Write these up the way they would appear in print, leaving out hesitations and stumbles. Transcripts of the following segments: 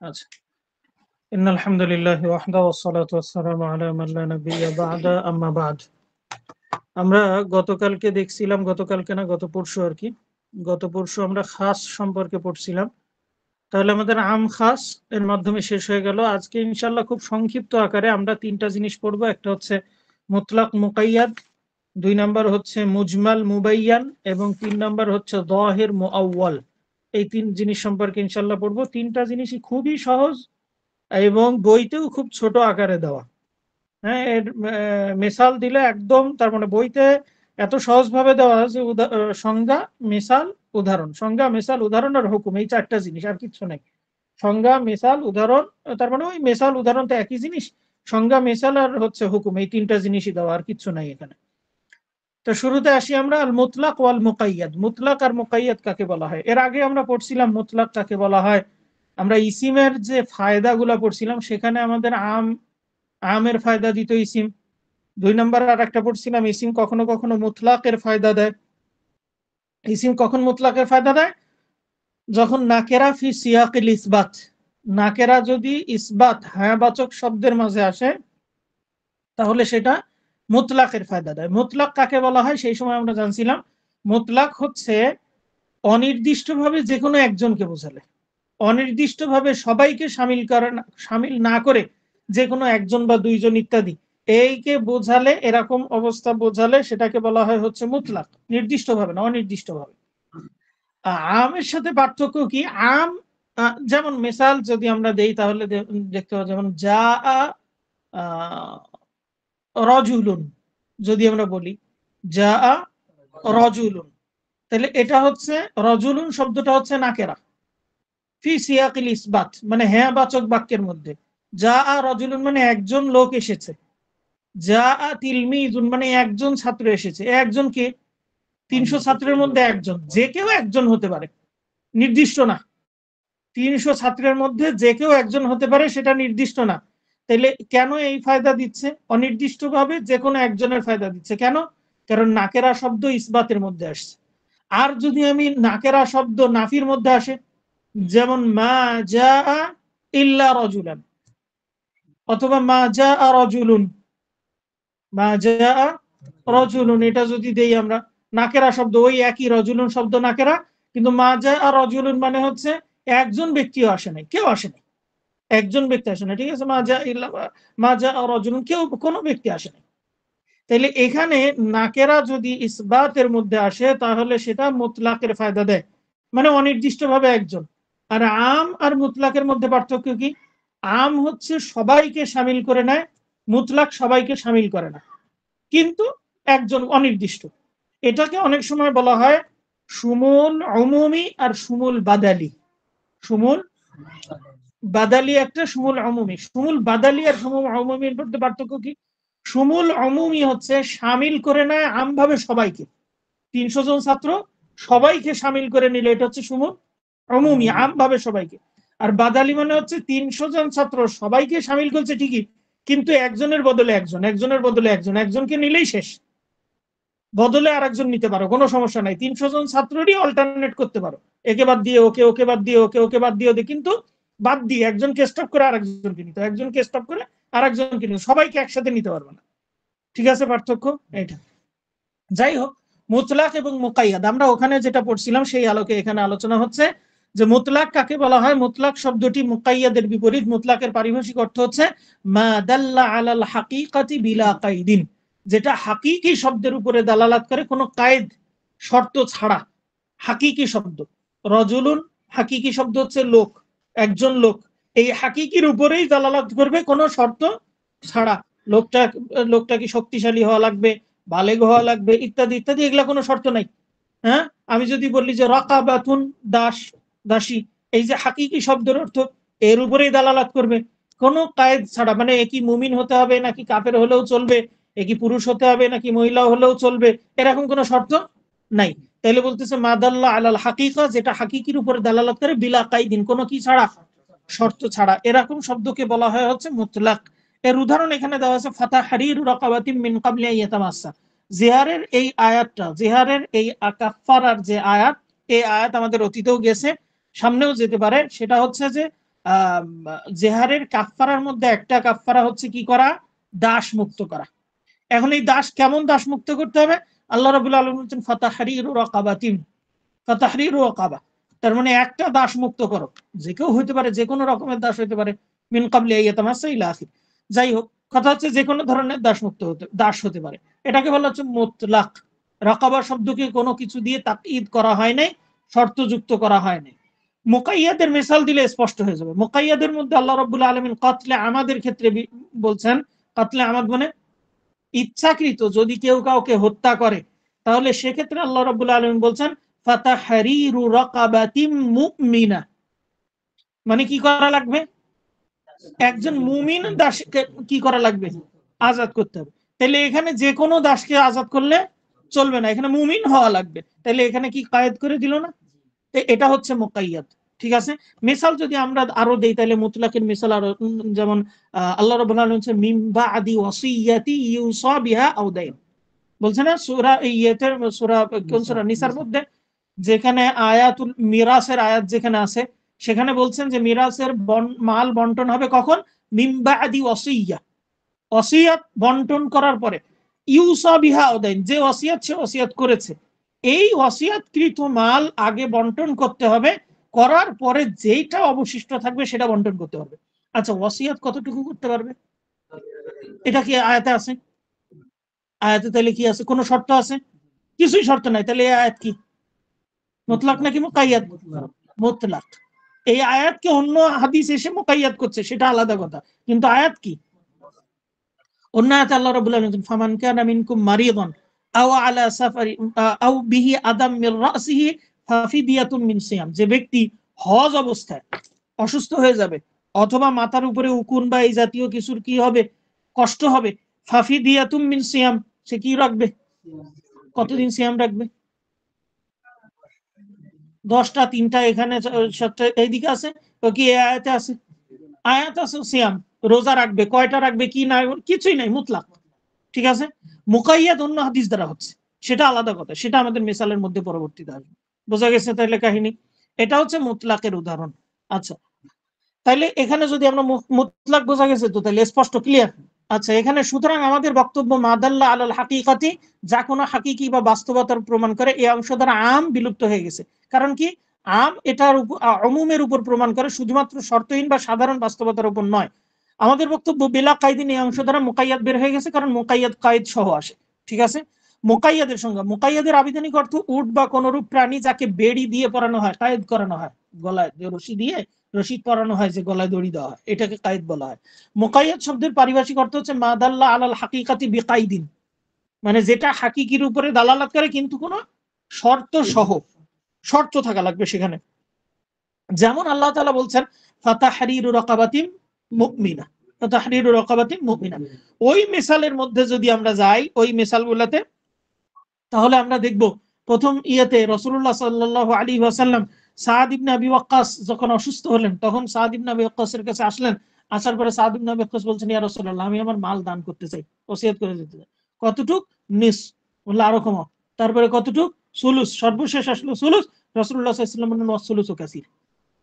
আচ্ছা, ইন্নাল হামদুলিল্লাহি ওয়াহদাহু ওয়াসসালাতু ওয়াসসালামু আলা মান লা নাবিয়্যা বা'দা আম্মা বা'দ। আমরা গতকালকে দেখছিলাম, গতকালকে না গত পরশু আর কি, গত পরশু আমরা খাস সম্পর্কে পড়ছিলাম। তাহলে আমাদের আম খাস এর মাধ্যমে শেষ হয়ে গেল। আজকে ইনশাআল্লাহ খুব সংক্ষিপ্ত আকারে আমরা তিনটা জিনিস পড়বো। একটা হচ্ছে মুতলাক মুকাইয়াদ, ২ নাম্বার হচ্ছে মুজমাল মুবাইয়ান এবং ৩ নাম্বার হচ্ছে যাহির মুআওয়াল। এই ৩ জিনিস সম্পর্কে ইনশাআল্লাহ পড়বো। তিনটা জিনিসই খুবই সহজ এবং বইতেও খুব ছোট আকারে দেওয়া। হ্যাঁ, এর মিসাল দিলে একদম, তার মানে বইতে এত সহজভাবে দেওয়া যে সংজ্ঞা, মিসাল, উদাহরণ, সংজ্ঞা, মিসাল, উদাহরণ আর হুকুম, এই ৪টা জিনিস, আর কিচ্ছু নেই। সংজ্ঞা, মিসাল, উদাহরণ, তার মানে ওই মিসাল উদাহরণ তো একই জিনিস। সংজ্ঞা, মিসাল আর হচ্ছে হুকুম, এই ৩টা জিনিসই দেওয়া, আর কিচ্ছু নাই এখানে। তো শুরুতে আসি আমরা আল মুতলাক ওয়াল মুকাইয়াদ। মুতলাক আর মুকাইয়াদ কাকে বলা হয়? এর আগে আমরা পড়ছিলাম মুতলাক কাকে বলা হয়। আমরা ইসিমের যে ফায়দাগুলা পড়ছিলাম সেখানে আমাদের আমের ফায়দা দিত ইসিম। ২ নম্বর আর একটা পড়ছিলাম ইসিম কখনো কখনো মুতলাকের ফায়দা দেয়। ইসিম কখন মুতলাকের ফায়দা দেয়? যখন নাকেরা ফি সিয়াকিল ইসবাত, নাকেরা যদি ইসবাত হ্যাঁ বাচক শব্দের মাঝে আসে তাহলে সেটা মুতলাকের ফায়দা দেয়। মুতলাক কাকে বলা হয় সেই সময় আমরা জানছিলাম মুতলাক হচ্ছে অনির্দিষ্টভাবে যে কোনো একজনকে বোঝালে, অনির্দিষ্টভাবে সবাইকে সামিল না করে যে কোনো একজন বা দুইজন ইত্যাদি এইকে বোঝালে, এরকম অবস্থা বোঝালে সেটাকে বলা হয় হচ্ছে মুতলাক, নির্দিষ্টভাবে না, অনির্দিষ্টভাবে। আমের সাথে পার্থক্য কি? আম যেমন মিসাল যদি আমরা দেই তাহলে দেখতে পাবো, যেমন যা রজুলুন, যদি আমরা বলি যা রজুলুন, তাহলে এটা হচ্ছে রজুলুন শব্দটা হচ্ছে নাকেরা ফি সিয়াকিল ইসবাত, মানে হ্যাঁ বাচক বাক্যের মধ্যে। যা রজুলুন মানে একজন লোক এসেছে। যা তিলমিজুন মানে একজন ছাত্র এসেছে। একজন কে? ৩০০ ছাত্রের মধ্যে একজন, যে কেউ একজন হতে পারে, নির্দিষ্ট না। ৩০০ ছাত্রের মধ্যে যে কেউ একজন হতে পারে, সেটা নির্দিষ্ট না। তাহলে কেন এই ফায়দা দিচ্ছে? অনির্দিষ্টভাবে যে কোনো একজনের ফায়দা দিচ্ছে। কেন? কারণ নাকেরা শব্দ ইসবাতের মধ্যে আসছে। আর যদি আমি নাকেরা শব্দ নাফির মধ্যে আসে, যেমন মা যা ইল্লা রজুলান, অথবা মা যা রজুলুন, মা যা রজুলুন, এটা যদি দেই আমরা, নাকেরা শব্দ, ওই একই রজুলুন শব্দ নাকেরা, কিন্তু মা যা রজুলুন মানে হচ্ছে একজন ব্যক্তিও আসে নাই, কেউ আসে নাই, একজন ব্যক্তি আসে না, ঠিক আছে। মা যা রজুলুন, কেউ, কোনো ব্যক্তি আসে নাই। তাইলে এখানে নাকেরা যদি ইসবাতের মধ্যে আসে তাহলে সেটা মুতলাকের ফায়দা দেয়, মানে অনির্দিষ্টভাবে একজন। আর আম আর মুতলাকের মধ্যে পার্থক্য কি? আম হচ্ছে সবাইকে সামিল করে নেয়, মুতলাক সবাইকে সামিল করে না, কিন্তু একজন অনির্দিষ্ট। এটাকে অনেক সময় বলা হয় সুমুল উমুমি আর সুমুল বাদালি। সুমুল বাদালি একটা, সুমুল অমুমি। সুমুল বাদালি আর সুমুল অমুমির মধ্যে পার্থক্য কি? সুমুল অমুমি হচ্ছে সামিল করে নেয় আমভাবে সবাইকে, ৩০০ জন ছাত্র সবাইকে সামিল করে নিলে এটা হচ্ছে সুমুল অমুমি, আমভাবে সবাইকে। আর বাদালি মানে হচ্ছে ৩০০ জন ছাত্র সবাইকে সামিল করছে ঠিকই, কিন্তু একজনের বদলে একজন, একজনের বদলে একজন, একজনকে নিলেই শেষ, বদলে আর একজন নিতে পারো, কোনো সমস্যা নাই। ৩০০ জন ছাত্রই অল্টারনেট করতে পারো, একে বাদ দিয়ে ওকে, ওকে বাদ দিয়ে ওকে, ওকে বাদ দিয়ে ওকে, কিন্তু বাদ দিয়ে একজনকে স্টপ করে আরেকজনকে নিতে, একজনকে স্টপ করে আরেকজনকে নিতে, সবাইকে একসাথে নিতে পারবে না। ঠিক আছে পার্থক্য এটা। যাই হোক, মুতলাক এবং মুকাইয়াদ আমরা ওখানে যেটা পড়ছিলাম সেই আলোকে এখানে আলোচনা হচ্ছে যে মুতলাক কাকে বলা হয়। মুতলাক শব্দটি মুকাইয়াদের বিপরীত। মুতলাকের পারিভাষিক অর্থ হচ্ছে মা দাল্লা আলাল হাকিকাতি বিলা কাইদিন, যেটা হাকিকি শব্দের উপরে দালালাত করে কোনো কায়েদ, শর্ত ছাড়া। হাকিকি শব্দ রজুলুন, হাকিকি শব্দ হচ্ছে লোক, একজন লোক, এই হাকিকির উপরেই দালালাত করবে কোনো শর্ত ছাড়া। লোকটা লোকটা কি শক্তিশালী হওয়া লাগবে, বালেগ হওয়া লাগবে, ইত্যাদি ইত্যাদি, এগুলা কোনো শর্ত নাই। হ্যাঁ, আমি যদি বলি যে রাকাবাতুন, দাস, দাসী, এই যে হাকিকি শব্দের অর্থ, এর উপরেই দালালাত করবে কোনো কায়েদ ছাড়া। মানে একই মুমিন হতে হবে নাকি কাফের হলেও চলবে, একই পুরুষ হতে হবে নাকি মহিলা হলেও চলবে, এরকম কোনো শর্ত নাই। তাহলে বলতেছে মাদাল্লাহ আলাল হাকিকা, যেটা হাকিকির উপরে দালালাত করে, বিলা কাইদিন, কোনো কি ছাড়া, শর্ত ছাড়া, এরকম শব্দকে বলা হয় হচ্ছে মুতলাক। এর উদাহরণ এখানে দেওয়া আছে ফাতাহরিরু রাকাবাতিন মিন ক্বাবলি আন ইয়াতামাসসা। জিহারের এই আয়াতটা, জিহারের এই কাফফারার যে আয়াত, এই আয়াত আমাদের অতীতেও গেছে, সামনেও যেতে পারে। সেটা হচ্ছে যে জেহারের কাফফারার মধ্যে একটা কাফফারা হচ্ছে কি করা, দাস মুক্ত করা। এখন এই দাস কেমন দাস মুক্ত করতে হবে? আল্লাহ রাব্বুল আলামিন বলেছেন ফাতাহরিরু রাকাবাতিন, ফাতাহরিরু রাকাবা, তার মানে একটা দাস মুক্ত করো। যে কেউ হইতে পারে, যে কোনো রকমের দাস হইতে পারে, মিন ক্বাবলি আইয়াতামাসসা ইলা আখির। যাই হোক, কথা হচ্ছে যে কোনো ধরনের দাস হতে পারে। এটাকে বলা হচ্ছে মুতলাক। রাকাবা শব্দকে কোনো কিছু দিয়ে তাকঈদ করা হয় নাই, শর্ত যুক্ত করা হয় নাই। মুকাইয়াদের মিসাল দিলে স্পষ্ট হয়ে যাবে। মুকাইয়াদের মধ্যে আল্লাহ রাব্বুল আলামিন কাতলে আমাদের ক্ষেত্রে বলছেন, কাতলে আমাদ মানে ইচ্ছাকৃত যদি কেউ কাউকে হত্যা করে, তাহলে সেক্ষেত্রে আল্লাহ রাব্বুল আলামিন বলছেন ফাতাহরিরু রাকাবাতিম মুমিনা, মানে কি করা লাগবে? একজন মুমিন দাসকে কি করা লাগবে? আজাদ করতে হবে। তাহলে এখানে যে কোনো দাসকে আজাদ করলে চলবে না, এখানে মুমিন হওয়া লাগবে। তাহলে এখানে কি কায়েদ করে দিল না? এটা হচ্ছে মুকাইয়াদ। ঠিক আছে, মিসাল যদি আমরা আরো দেই তাহলে মুতলাকের মিসাল আরো, যেমন আল্লাহ রাব্বুল আলামিন বলেছেন মিন বাদি ওয়াসিয়াতি ইউসা বিহা আও দাইন, বলছে না সূরা ইয়েতে, সূরা কোন সূরা? নিসার মধ্যে, যেখানে আয়াতুল মিরাসের আয়াত যেখানে আছে, সেখানে বলছেন যে মিরাসের মাল বন্টন হবে কখন? মিন বাদি ওয়াসিয়া, ওসিয়ত বন্টন করার পরে। ইউসা বিহা আও দাইন, যে ওসিয়ত সে ওসিয়ত করেছে, এই ওসিয়তকৃত মাল আগে বন্টন করতে হবে, করার পরে যেটা অবশিষ্ট থাকবে সেটা বন্টন করতে হবে। আচ্ছা, ওসিয়ত কতটুকু করতে পারবে? এটা কি আয়াতে আছে? আয়াতে তাহলে কি আছে? কোনো শর্ত আছে? কিছুই শর্ত নাই। তাহলে এই আয়াত কি মুতলাক নাকি মুকাইয়াদ? মুতলাক। এই আয়াতকে অন্য হাদিস এসে মুকাইয়াদ করছে, সেটা আলাদা কথা, কিন্তু আয়াত কি? অন্য আয়াতে আল্লাহ রাব্বুল আলামিন ফামান কানা মিনকুম মারিদান আও আলা সাফারি আও বিহি আদাম মির রাসিহি ফাফিদিয়াতুম মিন সিয়াম, যে ব্যক্তি হজ অবস্থায় অসুস্থ হয়ে যাবে, অথবা মাথার উপরে উকুন বা এই জাতীয় কিছুর কি হবে, কষ্ট হবে, ফাফিদিয়াতুম মিন সিয়াম, সে কি রাখবে? কতদিন সিয়াম রাখবে? 10টা, 3টা এখানে, 7টা এইদিকে আছে। তো কি এই আয়াতে আছে? আয়াত আছে সিয়াম, রোজা রাখবে, কয়টা রাখবে কি না কিছুই নাই, মুতলাক। ঠিক আছে, মুকাইয়াদ অন্য হাদিস দ্বারা হচ্ছে, সেটা আলাদা কথা, সেটা আমাদের মিসালের মধ্যে পরবর্তীতে আসবে। বোঝা গেছে তাহলে কাহিনী? এটা হচ্ছে মুতলাকের উদাহরণ। আচ্ছা, তাইলে এখানে যদি আমরা মুতলাক, বোঝা গেছে তো? তাহলে স্পষ্ট, ক্লিয়ার? আচ্ছা, এখানে সুতরাং আমাদের বক্তব্য মাদাল্লা আলাল হাকিকাতি, যা কোনো হাকিকি বা বাস্তবতার প্রমাণ করে, এই অংশ দ্বারা আম বিলুপ্ত হয়ে গেছে। কারণ কি? আম এটার অমুমের উপর প্রমাণ করে, শুধুমাত্র শর্তহীন বা সাধারণ বাস্তবতার উপর নয়। আমাদের বক্তব্য বেলা কায়দিন এই অংশ দ্বারা মুকাইয়াদ বের হয়ে গেছে, কারণ মুকাইয়াদ কায়েদ সহ আসে। ঠিক আছে, মুকাইয়াদের সংজ্ঞা, মুকাইয়াদের আবিধানিক অর্থ উট বা কোন রূপ প্রাণী যাকে বেড়ি দিয়ে পরানো হয়, কায়েদ করানো হয়, গলায় যে রশি দিয়ে রশিদ পরানো হয়, যে গলায় দড়ি দেওয়া হয়, এটাকে কায়েদ বলা হয়। মুকাইয়াদ শব্দের পারিভাষিক অর্থ হচ্ছে মাদাল্লা আলাল হাকিকাতি বিকাইদিন, মানে যেটা হাকিকির উপরে দালালাত করে, কিন্তু কোনো শর্ত সহ, শর্ত থাকা লাগবে সেখানে। যেমন আল্লাহ তাআলা বলছেন ফাতাহরিরু রাকাবাতিন মুমিনা, ফাতাহরিরু রাকাবাতিন মুমিনা। ওই মিসালের মধ্যে যদি আমরা যাই, ওই মিসালগুলোতে, তাহলে আমরা দেখব প্রথম ইয়েতে রাসূলুল্লাহ সাল্লাল্লাহু আলাইহি ওয়াসাল্লাম সাদ ইবনে আবি ওয়াক্কাস যখন অসুস্থ হলেন, তখন সাদ ইবনে আবি ওয়াক্কাসের কাছে আসলেন। আসার পরে সাদ ইবনে আবি ওয়াক্কাস বলছেন, ইয়া রাসূলুল্লাহ, আমি আমার মাল দান করতে চাই, ওসিয়ত করে দিতে চাই। কতটুক? নিস। বলল আরো কমাও। তারপরে কতটুক? সুলুস। সর্বশেষ আসলো সুলুস। রাসূলুল্লাহ সাল্লাল্লাহু আলাইহি ওয়াসাল্লাম বললেন ওয়াসুলুসু কাসীর,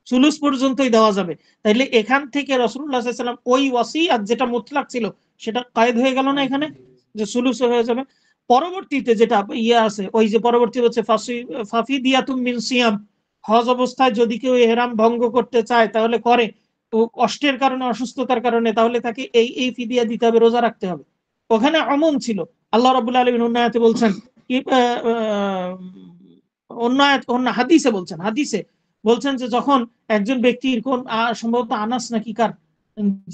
সুলুস পর্যন্তই দেওয়া যাবে। তাইলে এখান থেকে রাসূলুল্লাহ সাল্লাল্লাহু আলাইহি ওয়াসাল্লাম ওই ওয়াসিয়াত যেটা মুতলাক ছিল, সেটা কায়েদ হয়ে গেল না এখানে, যে সুলুস হয়ে যাবে। পরবর্তীতে যেটা ইয়ে আছে, ওই যে পরবর্তী হচ্ছে ফাফিদিয়াতুম মিন সিয়াম, হজ অবস্থায় যদি কেউ ইহরাম ভঙ্গ করতে চায় তাহলে করে, তো কষ্টের কারণে, অসুস্থতার কারণে, তাহলে তাকে এই এই ফিদিয়া দিতে হবে, রোজা রাখতে হবে। ওখানে আমুম ছিল। আল্লাহ রাব্বুল আলামিন অন্য আয়াতে বলছেন কি, অন্য হাদিসে বলছেন, হাদিসে বলছেন যে যখন একজন ব্যক্তির কোন সম্ভবত আনাস নাকি কার,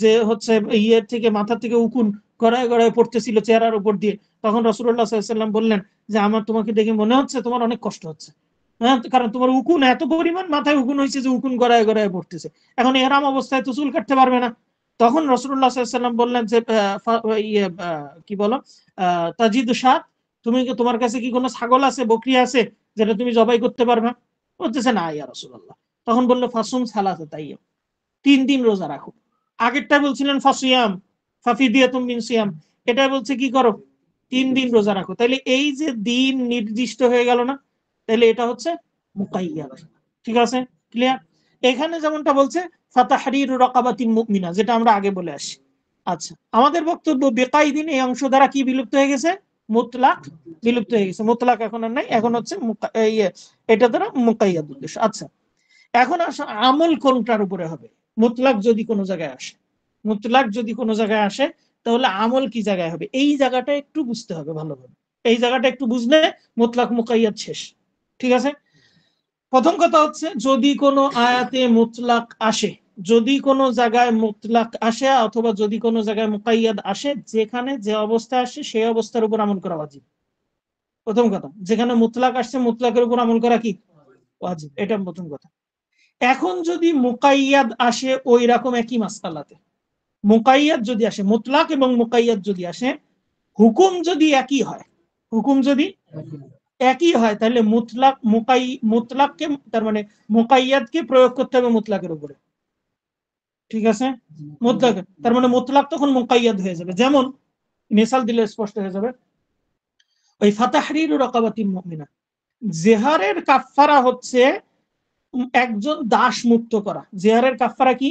যে হচ্ছে ইয়ের থেকে, মাথা থেকে উকুন গড়ায় গড়ায় পড়তেছিল চেহারার উপর দিয়ে, তখন রাসূলুল্লাহ সাল্লাল্লাহু আলাইহি ওয়াসাল্লাম বললেন যে আমার তোমাকে দেখে মনে হচ্ছে তোমার অনেক কষ্ট হচ্ছে, হ্যাঁ, কারণ তোমার উকুন এত পরিমাণ মাথায় উকুন হয়েছে যে উকুন গড়ায় গড়ায় পড়তেছে। এখন ইহরাম অবস্থায় তো চুল কাটতে পারবে না। তখন রাসূলুল্লাহ সাল্লাল্লাহু আলাইহি ওয়াসাল্লাম বললেন যে কি বলো, তাজিদু শাত, তুমি কি, তোমার কাছে কি কোনো ছাগল আছে, বকরি আছে, যেটা তুমি জবাই করতে পারবে? বলতেছে না ইয়া রাসূলুল্লাহ। তখন বললো ফাসুম সালাসাতা আইয়াম, 3 দিন রোজা রাখো। আগেরটা বলছিলেন ফাসিয়াম, ফাফিদিয়াতুম মিন সিয়াম, এটা বলছে কি করো, 3 দিন রোজা রাখো। তাইলে এই যে দিন নির্দিষ্ট হয়ে গেল না, তাহলে এটা হচ্ছে মুকাইয়াদ। ঠিক আছে, ক্লিয়ার? এখানে যেমনটা বলছে ফাতাহরিরু রাকাবাতিন মুমিনা, যেটা আমরা আগে বলে আসি। আচ্ছা, আমাদের বক্তব্য বেকায়দিন এই অংশ দ্বারা কি বিলুপ্ত হয়ে গেছে? মুতলাক বিলুপ্ত হয়ে গেছে। মুতলাক এখন আর নাই, এখন হচ্ছে এটা দ্বারা মুকাইয়াদ উদ্দেশ্য। আচ্ছা, এখন আসো আমল কোনটার উপরে হবে? মুতলাক যদি কোনো জায়গায় আসে, মুতলাক যদি কোনো জায়গায় আসে, তাহলে আমল কি জায়গায় হবে? এই জায়গাটা একটু বুঝতে হবে ভালোভাবে। এই জায়গাটা একটু বুঝলে মুতলাক মুকাইয়াদ শেষ। ঠিক আছে? প্রথম কথা হচ্ছে, যদি কোনো আয়াতে মুতলাক আসে, যদি কোনো জায়গায় মুতলাক আসে অথবা যদি কোনো জায়গায় মুকাইয়াদ আসে, যেখানে যে অবস্থা আসে সেই অবস্থার উপর আমল করা ওয়াজিব। প্রথম কথা, যেখানে মুতলাক আসছে মুতলাকের উপর আমল করা কি ওয়াজিব, এটা প্রথম কথা। এখন যদি মুকাইয়াদ আসে ওই রকম একই মাসআলাতে, মুকাইয়াদ যদি আসে, মুতলাক এবং মুকাইয়াদ যদি আসে, হুকুম যদি একই হয়, হুকুম যদি একই হয়, তাহলে মুতলাককে তার মানে মুকাইয়াদকে প্রয়োগ করতে হবে মুতলাকের উপরে। ঠিক আছে? মুতলাক তার মানে মুতলাক তখন মুকাইয়াদ হয়ে যাবে। যেমন মিসাল দিলে স্পষ্ট হয়ে যাবে, ওই ফাতাহরিরু রাকাবাতিন মুমিনা, জেহারের কাফফারা হচ্ছে একজন দাস মুক্ত করা। জেহারের কাফফারা কি?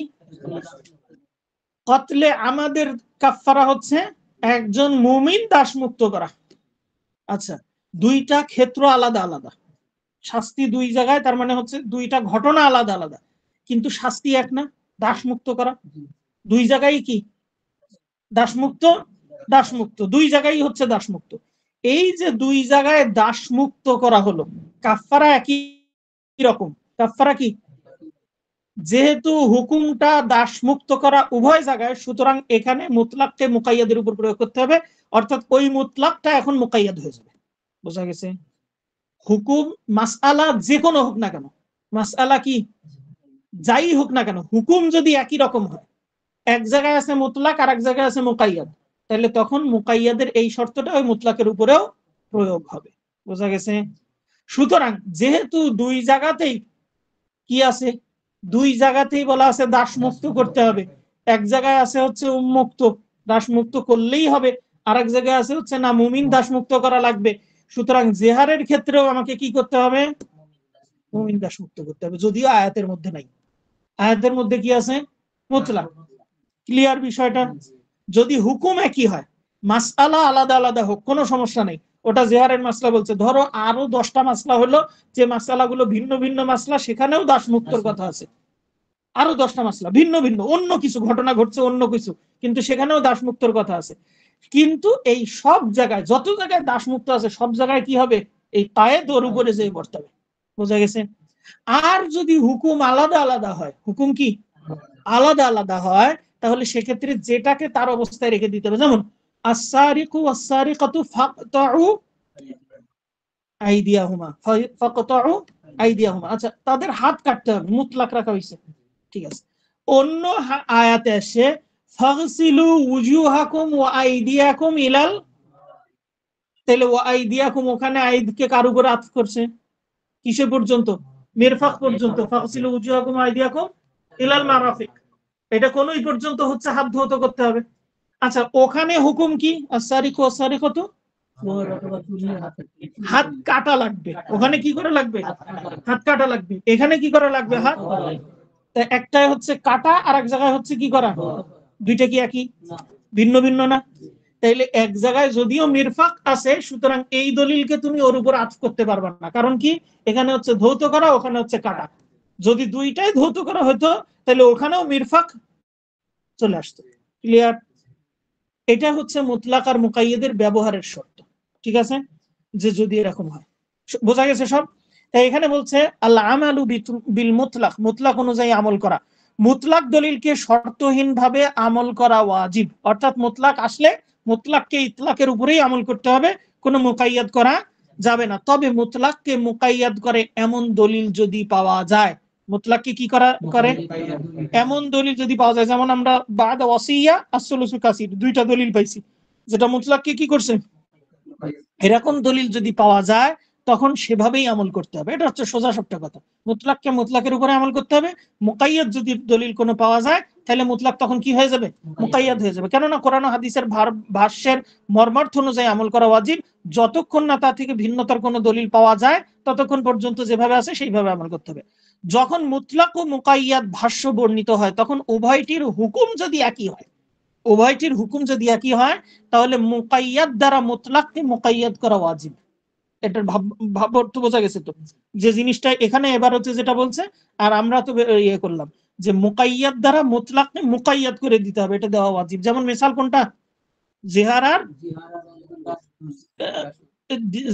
কতলে আমাদের কাফফারা হচ্ছে একজন মুমিন দাস মুক্ত করা। আচ্ছা, দুইটা ক্ষেত্র আলাদা আলাদা, শাস্তি দুই জায়গায়, তার মানে হচ্ছে দুইটা ঘটনা আলাদা আলাদা, কিন্তু শাস্তি এক না। দাস মুক্ত করা দুই জায়গায় কি দাসমুক্ত, দাসমুক্ত দুই জায়গায় হচ্ছে দাসমুক্ত। এই যে দুই জায়গায় দাসমুক্ত করা হলো, কাফফারা একই রকম। কাফফারা কি? যেহেতু হুকুমটা দাসমুক্ত করা উভয় জায়গায়, সুতরাং এখানে মুতলাককে মুকাইয়াদের উপর প্রয়োগ করতে হবে, অর্থাৎ ওই মুতলাকটা এখন মুকাইয়াদ হয়ে যাবে। বোঝা গেছে? হুকুম মাসআলা যে কোনো হোক না কেন, মাসআলা কি যাই হোক না কেন, হুকুম যদি একই রকম হয়, এক জায়গায় আছে মুতলাক আর এক জায়গায় আছে মুকাইয়াদ, তাহলে তখন মুকাইয়াদের এই শর্তটা ওই মুতলাকের উপরেও প্রয়োগ হবে। বোঝা গেছে? সুতরাং যেহেতু দুই জায়গাতেই কি আছে, দুই জায়গাতেই বলা আছে দাস মুক্ত করতে হবে, এক জায়গায় আছে হচ্ছে উন্মুক্ত, দাস মুক্ত করলেই হবে, আর এক জায়গায় আছে হচ্ছে না মুমিন দাস মুক্ত করা লাগবে, সুতরাং জেহারের ক্ষেত্রেও আমাকে কি করতে হবে? মুমিন দাস মুক্ত করতে হবে, যদিও আয়াতের মধ্যে নাই। আয়াতের মধ্যে কি আছে? মুতলাক। ক্লিয়ার বিষয়টা? যদি হুকুম একই হয়, মাসআলা আলাদা আলাদা হোক, কোনো সমস্যা নেই, ওটা জেহারের মাসলা বলছে। ধরো আরো 10টা মাসলা হলো, যে মাসলাগুলো ভিন্ন ভিন্ন মাসলা, সেখানেও দাস মুক্তর কথা আছে। আরো 10টা মাসলা ভিন্ন ভিন্ন, অন্য কিছু ঘটনা ঘটছে, অন্য কিছু, কিন্তু সেখানেও দাস মুক্তর কথা আছে। কিন্তু এই সব জায়গায়, যত জায়গায় দাস মুক্ত আছে, সব জায়গায় কি হবে? এই কায়েদ ওর উপরে যেয়ে বর্তাবে। বোঝা গেছে? আর যদি হুকুম আলাদা আলাদা হয়, হুকুম কি আলাদা আলাদা হয়, তাহলে সেক্ষেত্রে যেটাকে তার অবস্থায় রেখে দিতে হবে। যেমন আস-সারিকু ওয়াস-সারিকাতু ফাকতাউ আইদিয়াহুমা, ফাকতাউ আইদিয়াহুমা। আচ্ছা, তাদের হাত কাটতে হবে, মুতলাক রাখা হয়েছে। ঠিক আছে। অন্য আয়াতে আসে ফাগসিলু উজুহাকুম ওয়া আইদিয়াকুম ইলাল, তাহলে ওয়া আইদিয়াকুম ওখানে আইদকে কার উপরে আতফ করছে? কিসে পর্যন্ত? মিরফাক পর্যন্ত। ফাগসিলু উজুহাকুম ওয়া আইদিয়াকুম ইলাল মারাফিক, এটা কোনই পর্যন্ত হচ্ছে হাত ধৌত করতে হবে। আচ্ছা, ওখানে হুকুম কি? আস-সারিকু ওয়াস-সারিকাতু, হাত কাটা লাগবে। ওখানে কি করে লাগবে? হাত কাটা লাগবে। এখানে কি করা লাগবে? হাত। একটাই হচ্ছে কাটা, আর এক জায়গায় হচ্ছে কি করা? দুইটা কি একই? ভিন্ন ভিন্ন না? তাইলে এক জায়গায় যদিও মিরফাক আছে, সুতরাং এই দলিলকে তুমি ওর উপর আতফ করতে পারবে না। কারণ কি? এখানে হচ্ছে ধৌত করা, ওখানে হচ্ছে কাটা। যদি দুইটাই ধৌত করা হতো, তাহলে ওখানেও মিরফাক চলে আসতো। ক্লিয়ার? এটা হচ্ছে মুতলাক আর মুকাইয়াদের ব্যবহারের শর্ত। ঠিক আছে? যে যদি এরকম হয়, বোঝা গেছে সব? তাই এখানে বলছে আল আমালু বিল মুতলাক, মুতলাক অনুযায়ী আমল করা। মুতলাক দলিলকে শর্তহীন ভাবে আমল করা ওয়াজিব, অর্থাৎ মুতলাক আসলে মুতলাককে ইতলাকের উপরেই আমল করতে হবে, কোনো মুকাইয়াদ করা যাবে না। তবে মুতলাককে মুকাইয়াদ করে এমন দলিল যদি পাওয়া যায়, মুতলাককে কি করা করে এমন দলিল যদি পাওয়া যায়, যেমন আমরা বাদা ওয়াসিয়া আসলুসু কাসির দুইটা দলিল পাইছি, যেটা মুতলাককে কি করছে, এরকম দলিল যদি পাওয়া যায়, তখন সেভাবেই আমল করতে হবে। এটা হচ্ছে সোজা সবটা কথা। মুতলাককে মুতলাকের উপরে আমল করতে হবে। মুকাইয়াদ যদি দলিল কোনো পাওয়া যায়, তাহলে মুতলাক তখন কি হয়ে যাবে? মুকাইয়াদ হয়ে যাবে। কেননা কোরআন ও হাদিসের ভাষ্যের মর্মার্থ অনুযায়ী আমল করা ওয়াজিব। যতক্ষণ না তা থেকে ভিন্নতার কোনো দলিল পাওয়া যায়, ততক্ষণ পর্যন্ত যেভাবে আছে সেইভাবে আমল করতে হবে। যখন মুতলাক ও মুকাইয়াদ ভাষ্য বর্ণিত হয় তখন উভয়টির হুকুম যদি একই হয়, উভয়টির হুকুম যদি একই হয়, তাহলে মুকাইয়াদ দ্বারা মুতলাককে মুকাইয়াদ করা ওয়াজিব। এটার ভাব অর্থ বোঝা গেছে তো, যে জিনিসটা এখানে এবার হচ্ছে যেটা বলছে, আর আমরা তো ইয়ে করলাম যে মুকাইয়াদ দ্বারা মুতলাককে মুকাইয়াদ করে দিতে হবে, এটা দেওয়া ওয়াজিব। যেমন মিসাল কোনটা, জিহার আর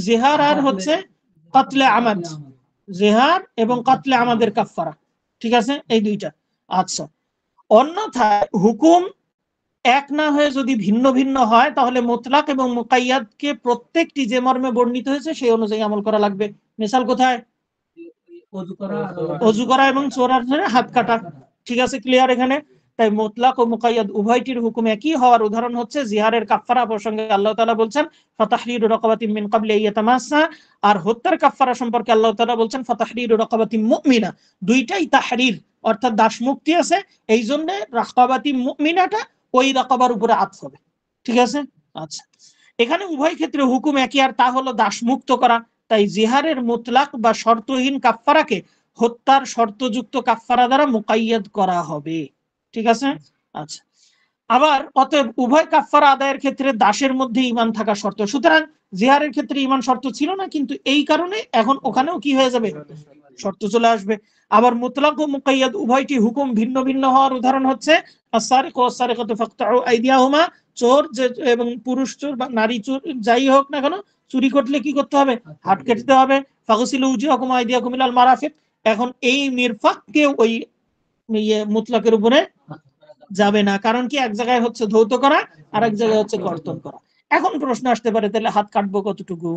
জিহার আর হচ্ছে কাতলে আমাদ, জিহার এবং কাতলে আমাদের কাফারা, ঠিক আছে, এই দুইটা। আচ্ছা, অন্যথায় হুকুম এক না হয়ে যদি ভিন্ন ভিন্ন হয়, তাহলে মুতলাক এবং মুকাইয়াদকে প্রত্যেকটি যে মর্মে বর্ণিত হয়েছে সেই অনুযায়ী আমল করা লাগবে। মিসাল কোথায়, অজু করা এবং চোরার হাত কাটা, ঠিক আছে, ক্লিয়ার এখানে। তাই মুতলাক ও মুকাইয়াদ উভয়টির হুকুম একই হওয়ার উদাহরণ হচ্ছে জিহারের কাফারা প্রসঙ্গে আল্লাহ তাআলা বলছেন ফাতাহরিরু রাকাবাতিন মিন ক্বাবলি আইয়াতামাসসা, আর হত্যার কাফারা সম্পর্কে আল্লাহ তাআলা বলছেন ফাতাহরিরু রাকাবাতিন মুমিনা। দুইটাই তাহরির অর্থাৎ দাস মুক্তি আছে, এই জন্য রাকাবাতিন মুমিনাটা ওই রাকাবার উপরে আতফ হবে, ঠিক আছে। আচ্ছা, এখানে উভয় ক্ষেত্রে হুকুম একই, আর তা হলো দাস মুক্ত করা। তাই জিহারের মুতলাক বা শর্তহীন কাফারাকে হত্যার শর্তযুক্ত কাফারা দ্বারা মুকাইয়াদ করা হবে, ঠিক আছে। আচ্ছা, আবার অতএব উভয় কাফারা আদায়ের ক্ষেত্রে দাসের মধ্যে ঈমান থাকা শর্ত। সুতরাং জিহারের ক্ষেত্রে ঈমান শর্ত ছিল না, কিন্তু এই কারণে এখন ওখানেও কি হয়ে যাবে, শর্ত চলে আসবে। আবার মুতলাক ও মুকাইয়াদ উভয়টি হুকুম ভিন্ন ভিন্ন হওয়ার উদাহরণ হচ্ছে আস-সারিকু ওয়াস-সারিকাতু ফাকতাউ আইদিয়াহুমা, চোর যে এবং পুরুষ চোর বা নারী চোর যাই হোক না কেন, চুরি করলে কি করতে হবে, হাত কেটে হবে। ফাগসিলু উজুহাকুম আইদিয়াকুম ইলাল মারাফিক, এখন এই মিরফাককে ওই মুতলাকের উপরে যাবে না, কারণ কি এক জায়গায় হচ্ছে ধৌত করা আর এক জায়গায় হচ্ছে কর্তন করা। এখন প্রশ্ন আসতে পারে তাহলে হাত কাটবো কতটুকু,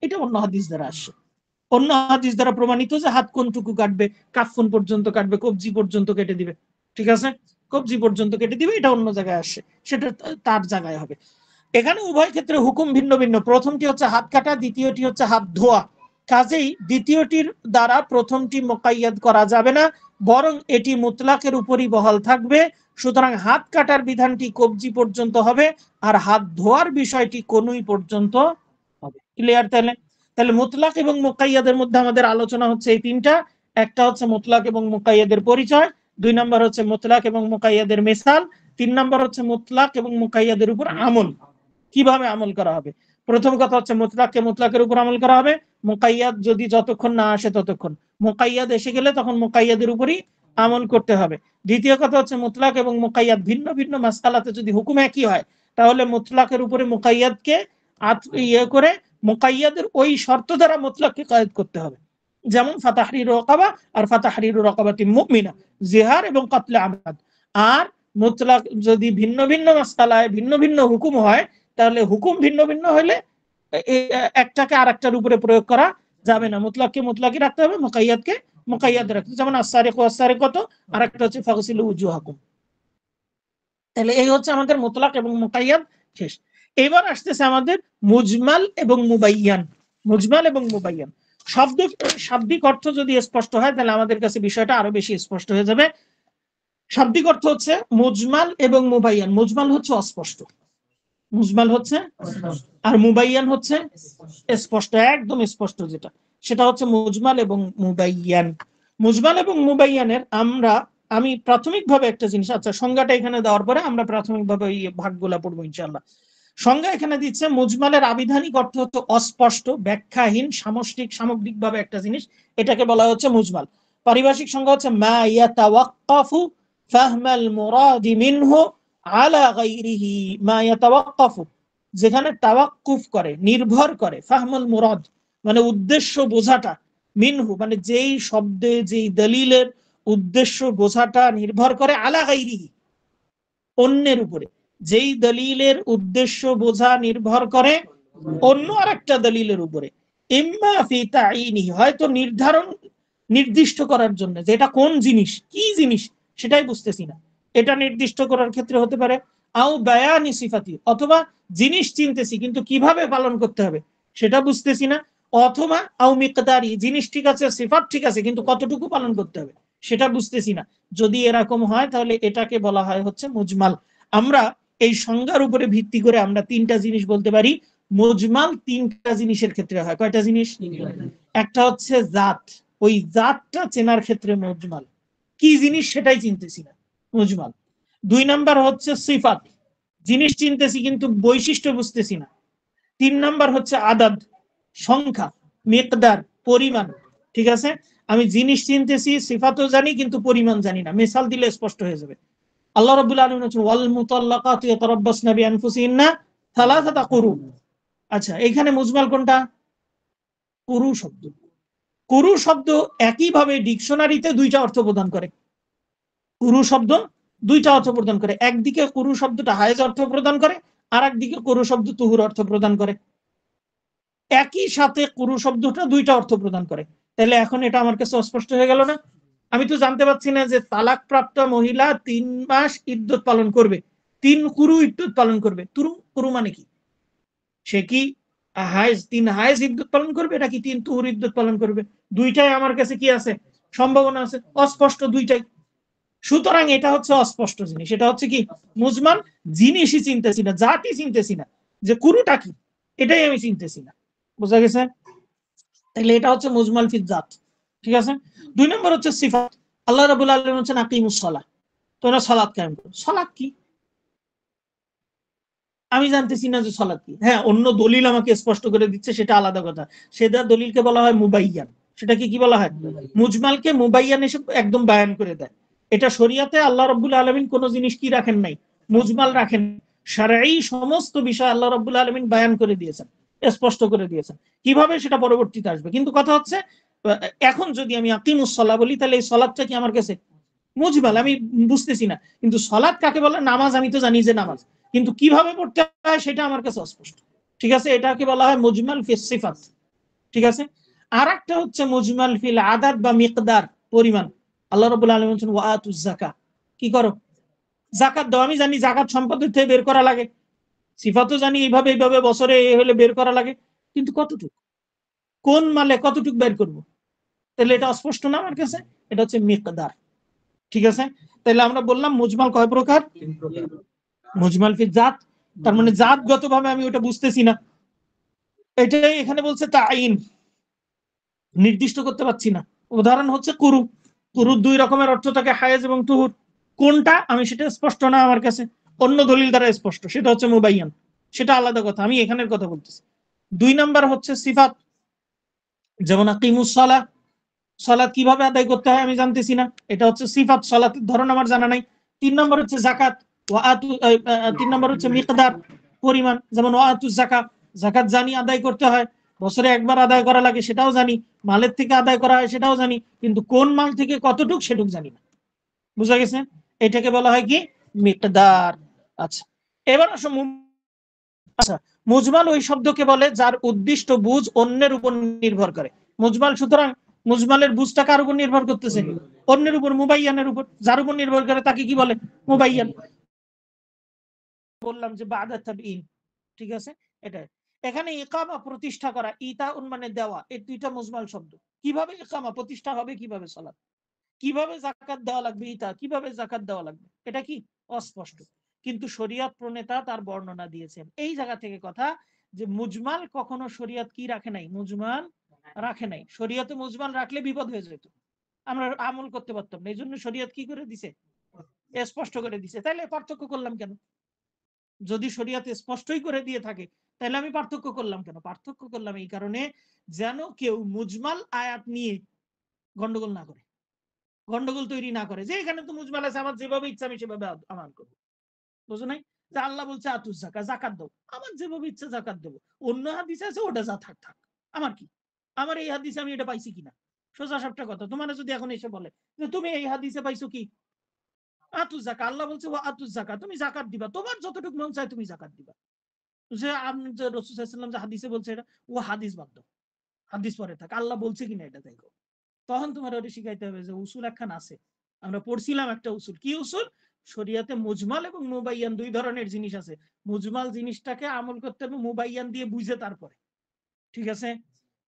এটা অন্য হাদিস দ্বারা আসছে, অন্য হাদিস দ্বারা প্রমাণিত যে হাত কোনটুকু কাটবে, কাফন পর্যন্ত কাটবে, কবজি পর্যন্ত কেটে দিবে, ঠিক আছে, কবজি পর্যন্ত কেটে দিবে, এটা অন্য জায়গায় আসছে, সেটা তার জায়গায় হবে। এখানে উভয় ক্ষেত্রে হুকুম ভিন্ন ভিন্ন। প্রথমটি হচ্ছে হাত কাটা, দ্বিতীয়টি হচ্ছে হাত ধোয়া। কাজেই দ্বিতীয়টির দ্বারা প্রথমটি মুকাইয়াদ করা যাবে না, বরং এটি মুতলাকের উপরই বহাল থাকবে। সুতরাং হাত কাটার বিধানটি কবজি পর্যন্ত হবে, আর হাত ধোয়ার বিষয়টি কনুই পর্যন্ত হবে। ক্লিয়ার? তাহলে তাহলে মুতলাক এবং মুকাইয়াদের মধ্যে আমাদের আলোচনা হচ্ছে এই তিনটা। একটা হচ্ছে মুতলাক এবং মুকাইয়াদের পরিচয়, দুই নম্বর হচ্ছে মুতলাক এবং মুকাইয়াদের মিসাল, তিন নম্বর হচ্ছে মুতলাক এবং মুকাইয়াদের উপর আমল, কিভাবে আমল করা হবে। প্রথম কথা হচ্ছে মুতলাককে মুতলাকের উপর আমল করা হবে, মুকাইয়াদ যদি যতক্ষণ না আসে ততক্ষণ, মুকাইয়াদ এসে গেলে তখন মুকাইয়াদের উপরই আমল করতে হবে। দ্বিতীয় কথা হচ্ছে মুতলাক এবং মুকাইয়াদ ভিন্ন ভিন্ন মাসআলাতে যদি হুকুম একই হয়, তাহলে মুতলাকের উপরে মুকাইয়াদকে করে মুকাইয়াদের ওই শর্ত দ্বারা মুতলাককে কায়েদ করতে হবে। যেমন ফাতাহরিরু রাকাবা আর ফাতাহরিরু রাকাবাতিন মুমিনা, জিহার এবং কাতলে আমাদ। আর মুতলাক যদি ভিন্ন ভিন্ন মাসআলায় ভিন্ন ভিন্ন হুকুম হয়, তাহলে হুকুম ভিন্ন ভিন্ন হলে একটাকে আরেকটার উপরে প্রয়োগ করা যাবে না, মুতলাককে মুতলাকই রাখতে হবে, মুকাইয়াদকে মুকাইয়াদ রাখতে হবে। যেমন আস-সারিকু ওয়াস-সারিকাতু, আরেকটা হচ্ছে ফাগসিলু উজুহাকুম। তাহলে এই হচ্ছে আমাদের মুতলাক এবং মুকাইয়াদ শেষ। এবার আসতেছে আমাদের মুজমাল এবং মুবাইয়ান। মুজমাল এবং মুবাইয়ান শাব্দিক অর্থ যদি স্পষ্ট হয়, তাহলে আমাদের কাছে বিষয়টা আরো বেশি স্পষ্ট হয়ে যাবে। শাব্দিক অর্থ হচ্ছে মুজমাল এবং মুবাইয়ান। মুজমাল হচ্ছে অস্পষ্ট, মুজমাল হচ্ছে, আর মুবাইয়ান হচ্ছে স্পষ্ট, একদম স্পষ্ট যেটা, সেটা হচ্ছে মুজমাল এবং মুবাইয়ান। মুজমাল এবং মুবাইয়ানের আমি প্রাথমিকভাবে একটা জিনিস, আচ্ছা সংজ্ঞাটা এখানে দেওয়ার পরে আমরা প্রাথমিকভাবে এই ভাগগুলা পড়বো ইনশাআল্লাহ। সংজ্ঞা এখানে দিচ্ছে মুজমালের আবিধানিক অর্থ হচ্ছে অস্পষ্ট, ব্যাখ্যাহীন, সামগ্রিকভাবে একটা জিনিস, এটাকে বলা হচ্ছে মুজমাল। পারিভাষিক সংজ্ঞা হচ্ছে মা ইয়াতাওয়াক্কাফু ফাহমাল মুরাদি মিনহু আলা গায়রিহি, মা ইয়াতাওয়াক্কাফু যেখানে তাওয়াক্কুফ করে, নির্ভর করে, ফাহমুল মুরাদ মানে উদ্দেশ্য বোঝাটা, মিনহু মানে যেই শব্দে যেই দলিলের উদ্দেশ্য বোঝাটা নির্ভর করে, আলা গায়রিহি অন্যের উপরে, যেই দলিলের উদ্দেশ্য বোঝা নির্ভর করে অন্য আরেকটা দলিলের উপরে, ইম্মা ফি তাইনিহি হয়তো নির্দিষ্ট করার জন্য, যে এটা কোন জিনিস, কি জিনিস সেটাই বুঝতেছি না, এটা নির্দিষ্ট করার ক্ষেত্রে হতে পারে, আও বায়ানি সিফাতি অথবা জিনিস চিনতেছি কিন্তু কিভাবে পালন করতে হবে সেটা বুঝতেছি না, অথবা আও মিকদারি জিনিস ঠিক আছে, সিফাত ঠিক আছে, কিন্তু কতটুকু পালন করতে হবে সেটা বুঝতেছি না। যদি এরকম হয় তাহলে এটাকে বলা হয় হচ্ছে মুজমাল। আমরা এই সংজ্ঞার উপরে ভিত্তি করে আমরা তিনটা জিনিস বলতে পারি। মুজমাল তিনটা জিনিসের ক্ষেত্রে হয়। কয়টা জিনিস? একটা হচ্ছে জাত, ওই জাতটা চেনার ক্ষেত্রে মুজমাল, কি জিনিস সেটাই চিনতেছি না, মুজমাল। 2 নাম্বার হচ্ছে সিফাত, জিনিস চিনতেছি কিন্তু বৈশিষ্ট্য বুঝতেছি না। 3 নাম্বার হচ্ছে আদাদ, সংখ্যা, মিকদার, পরিমাণ। ঠিক আছে, আমি জিনিস চিনতেছি, সিফাতও জানি কিন্তু পরিমাণ জানি না। মিসাল দিলে স্পষ্ট হয়ে যাবে। আল্লাহ রাব্বুল আলামিন বলেছেন ওয়াল মুতাল্লাকাতু ইয়াতারাব্বাসনা বিআনফুসিহিন্না সালাসাতা কুরু। আচ্ছা, এখানে মুজমাল কোনটা? কুরু শব্দ। কুরু শব্দ একইভাবে ডিকশনারিতে 2টা অর্থ প্রদান করে। কুরু শব্দ 2টা অর্থ প্রদান করে। একদিকে কুরু শব্দটা হায়েজ অর্থ প্রদান করে, আর একদিকে কুরু শব্দ তুহুর অর্থ প্রদান করে। একই সাথে কুরু শব্দটা 2টা অর্থ প্রদান করে। তাহলে এখন এটা আমার কাছে অস্পষ্ট হয়ে গেল না? আমি তো জানতে পারছি না যে তালাক প্রাপ্ত মহিলা 3 মাস ইদ্যত পালন করবে, 3 কুরু ইদ্যত পালন করবে। কুরু মানে কি? সে কি হায়েজ 3 হায়েজ ইদ্যত পালন করবে নাকি 3 তুহুর ইদ্যত পালন করবে? 2টাই আমার কাছে কি আছে? সম্ভাবনা আছে, অস্পষ্ট 2টাই। সুতরাং এটা হচ্ছে অস্পষ্ট জিনিস, এটা হচ্ছে কি মুজমাল। জিনিসই চিনতেছি না, জাতি চিনতেছি না, যে কুরুটা কি এটাই আমি চিনতেছি না। বোঝা গেছে? তাহলে এটা হচ্ছে মুজমাল ফিল জাত। ঠিক আছে। 2 নম্বর হচ্ছে সিফাত। আল্লাহ রাব্বুল আলামিন বলেছেন আকিমুস সালাহ, তোমরা সালাত কায়েম করো। সালাত কি? আমি জানতেছি না যে সালাত কি। হ্যাঁ, অন্য দলিল আমাকে স্পষ্ট করে দিচ্ছে, সেটা আলাদা কথা। সেটা দলিলকে বলা হয় মুবাইয়ান। সেটাকে কি বলা হয়? মুজমালকে মুবাইয়ান এসে একদম বায়ান করে দেয়। এটা শরিয়াতে আল্লাহ রাব্বুল আলামিন কোন জিনিস কি রাখেন নাই? মুজমাল রাখেন। শারঈ সমস্ত বিষয় আল্লাহ রাব্বুল আলামিন বায়ান করে দিয়েছেন, স্পষ্ট করে দিয়েছেন। কিভাবে সেটা পরবর্তীতে আসবে। কিন্তু কথা হচ্ছে এখন যদি আমি আকিমুস সালাহ বলি, তাহলে এই সালাতটা কি আমার কাছে মুজমাল, আমি বুঝতেছি না। কিন্তু সালাত কাকে বলে? নামাজ আমি তো জানি যে নামাজ, কিন্তু কিভাবে পড়তে হয় সেটা আমার কাছে অস্পষ্ট। ঠিক আছে, এটাকে বলা হয় মুজমাল ফিস সিফাত। ঠিক আছে। আর একটা হচ্ছে মুজমাল ফিল আদাদ বা মিকদার, পরিমাণ। আল্লাহ রাব্বুল আলামিন বলেন ওয়াতুজ যাকাত, কি করো? যাকাত দাও। আমি জানি যাকাত সম্পদের থেকে বের করা লাগে, সিফাতও জানি এইভাবে এইভাবে বছরে হলে বের করা লাগে, কিন্তু কতটুকু, কোন মালে কতটুকু বের করব? তাহলে এটা অস্পষ্ট না আমার কাছে, এটা হচ্ছে মিকদার। ঠিক আছে। তাহলে আমরা বললাম মুজমাল কয় প্রকার? মুজমাল ফি জাত, তার মানে জাতগত ভাবে আমি ওটা বুঝতেছি না। এটাই এখানে বলছে তাইন, নির্দিষ্ট করতে পারছি না। উদাহরণ হচ্ছে কুরু। কুরুর 2 রকমের অর্থ থাকে, হায়েজ এবং তুহুর। কোনটা আমি সেটা স্পষ্ট না আমার কাছে, অন্য দলিল দ্বারা স্পষ্ট, সেটা হচ্ছে মুবাইয়ান। সেটা আলাদা কথা, আমি এখানের কথা বলতেছি। 2 নাম্বার হচ্ছে সিফাত, যেমন আকিমুস সালাহ, সালাত কিভাবে আদায় করতে হয় আমি জানতেছি না, এটা হচ্ছে সিফাত, সালাতের ধরন আমার জানা নাই। 3 নম্বর হচ্ছে যাকাত, 3 নম্বর হচ্ছে মিকদার, পরিমাণ, যেমন ওয়াতুজ যাকাত, যাকাত জানি আদায় করতে হয়, বছরে একবার আদায় করা লাগে সেটাও জানি, মালের থেকে আদায় করা হয় সেটাও জানি, কিন্তু কোন মাল থেকে কতটুক সেটুক জানি না। বুঝা গেছে? এটাকে বলা হয় কি? মিকদার। আচ্ছা, এবার আসো আচ্ছা, মুজমাল ওই শব্দকে বলে যার উদ্দিষ্ট বুঝ অন্যের উপর নির্ভর করে। মুজমাল, সুতরাং মুজমালের বুঝটা কার উপর নির্ভর করতেছে? অন্যের উপর, মুবাইয়ানের উপর। যার উপর নির্ভর করে তাকে কি বলে? মুবাইয়ান। বললাম যে বাদা তাবঈন। ঠিক আছে, এটা এখানে ইকামা প্রতিষ্ঠা করা, ইতাউন মানে দেওয়া, এই 2টা মুজমাল শব্দ। কিভাবে ইকামা প্রতিষ্ঠা হবে, কিভাবে সালাত, কিভাবে যাকাত দেওয়া লাগবে, ইতা কিভাবে যাকাত দেওয়া লাগবে, এটা কি অস্পষ্ট। কিন্তু শরিয়ত প্রণেতা তার বর্ণনা দিয়েছেন। এই জায়গা থেকে কথা যে মুজমাল কখনো শরিয়ত কি রাখে নাই? মুজমাল রাখে নাই। শরিয়তে মুজমাল রাখলে বিপদ হয়ে যেত, আমরা আমল করতে পারতাম না। এই জন্য শরিয়ত কি করে দিছে? স্পষ্ট করে দিছে। তাইলে পার্থক্য করলাম কেন? যদি শরিয়তে স্পষ্টই করে দিয়ে থাকে, তাহলে আমি পার্থক্য করলাম কেন? পার্থক্য করলাম এই কারণে, যেন কেউ মুজমাল আয়াত নিয়ে গন্ডগোল না করে, গন্ডগোল তৈরি না করে, যে এখানে তো মুজমাল আছে, আমার যেভাবে ইচ্ছা আমি সেভাবে আমাল করবো। বুঝো নাই? যে আল্লাহ বলছে আতুস যাকাত, যাকাত দাও, আমার যেভাবে ইচ্ছা যাকাত দেবো। অন্য হাদিসে আছে ওটা যা থাক থাক, আমার কি? আমার এই হাদিসে আমি এটা পাইছি কিনা? সোজা সাপটা কথা। তোমার যদি এখন এসে বলে যে তুমি এই হাদিসে পাইছো কি আতুস যাকাত, আল্লাহ বলছে ও আতুস যাকাত, তুমি যাকাত দিবা, তোমার যতটুকু মন চায় তুমি যাকাত দিবা। যে আপনি যে রাসূল সাল্লাল্লাহু আলাইহি ওয়াসাল্লাম যে হাদিসে বলছে এটা, ও হাদিস বাদ দাও, হাদিস পরে থাক, আল্লাহ বলছে কিনা এটা দেখো। তখন তোমার ওটা শিখাইতে হবে যে উসুল একখান আছে, আমরা পড়ছিলাম একটা উসুল। কি উসুল? শরিয়াতে মুজমাল এবং মুবাইয়ান 2 ধরনের জিনিস আছে। মুজমাল জিনিসটাকে আমল করতে হবে মুবাইয়ান দিয়ে বুঝে তারপরে। ঠিক আছে?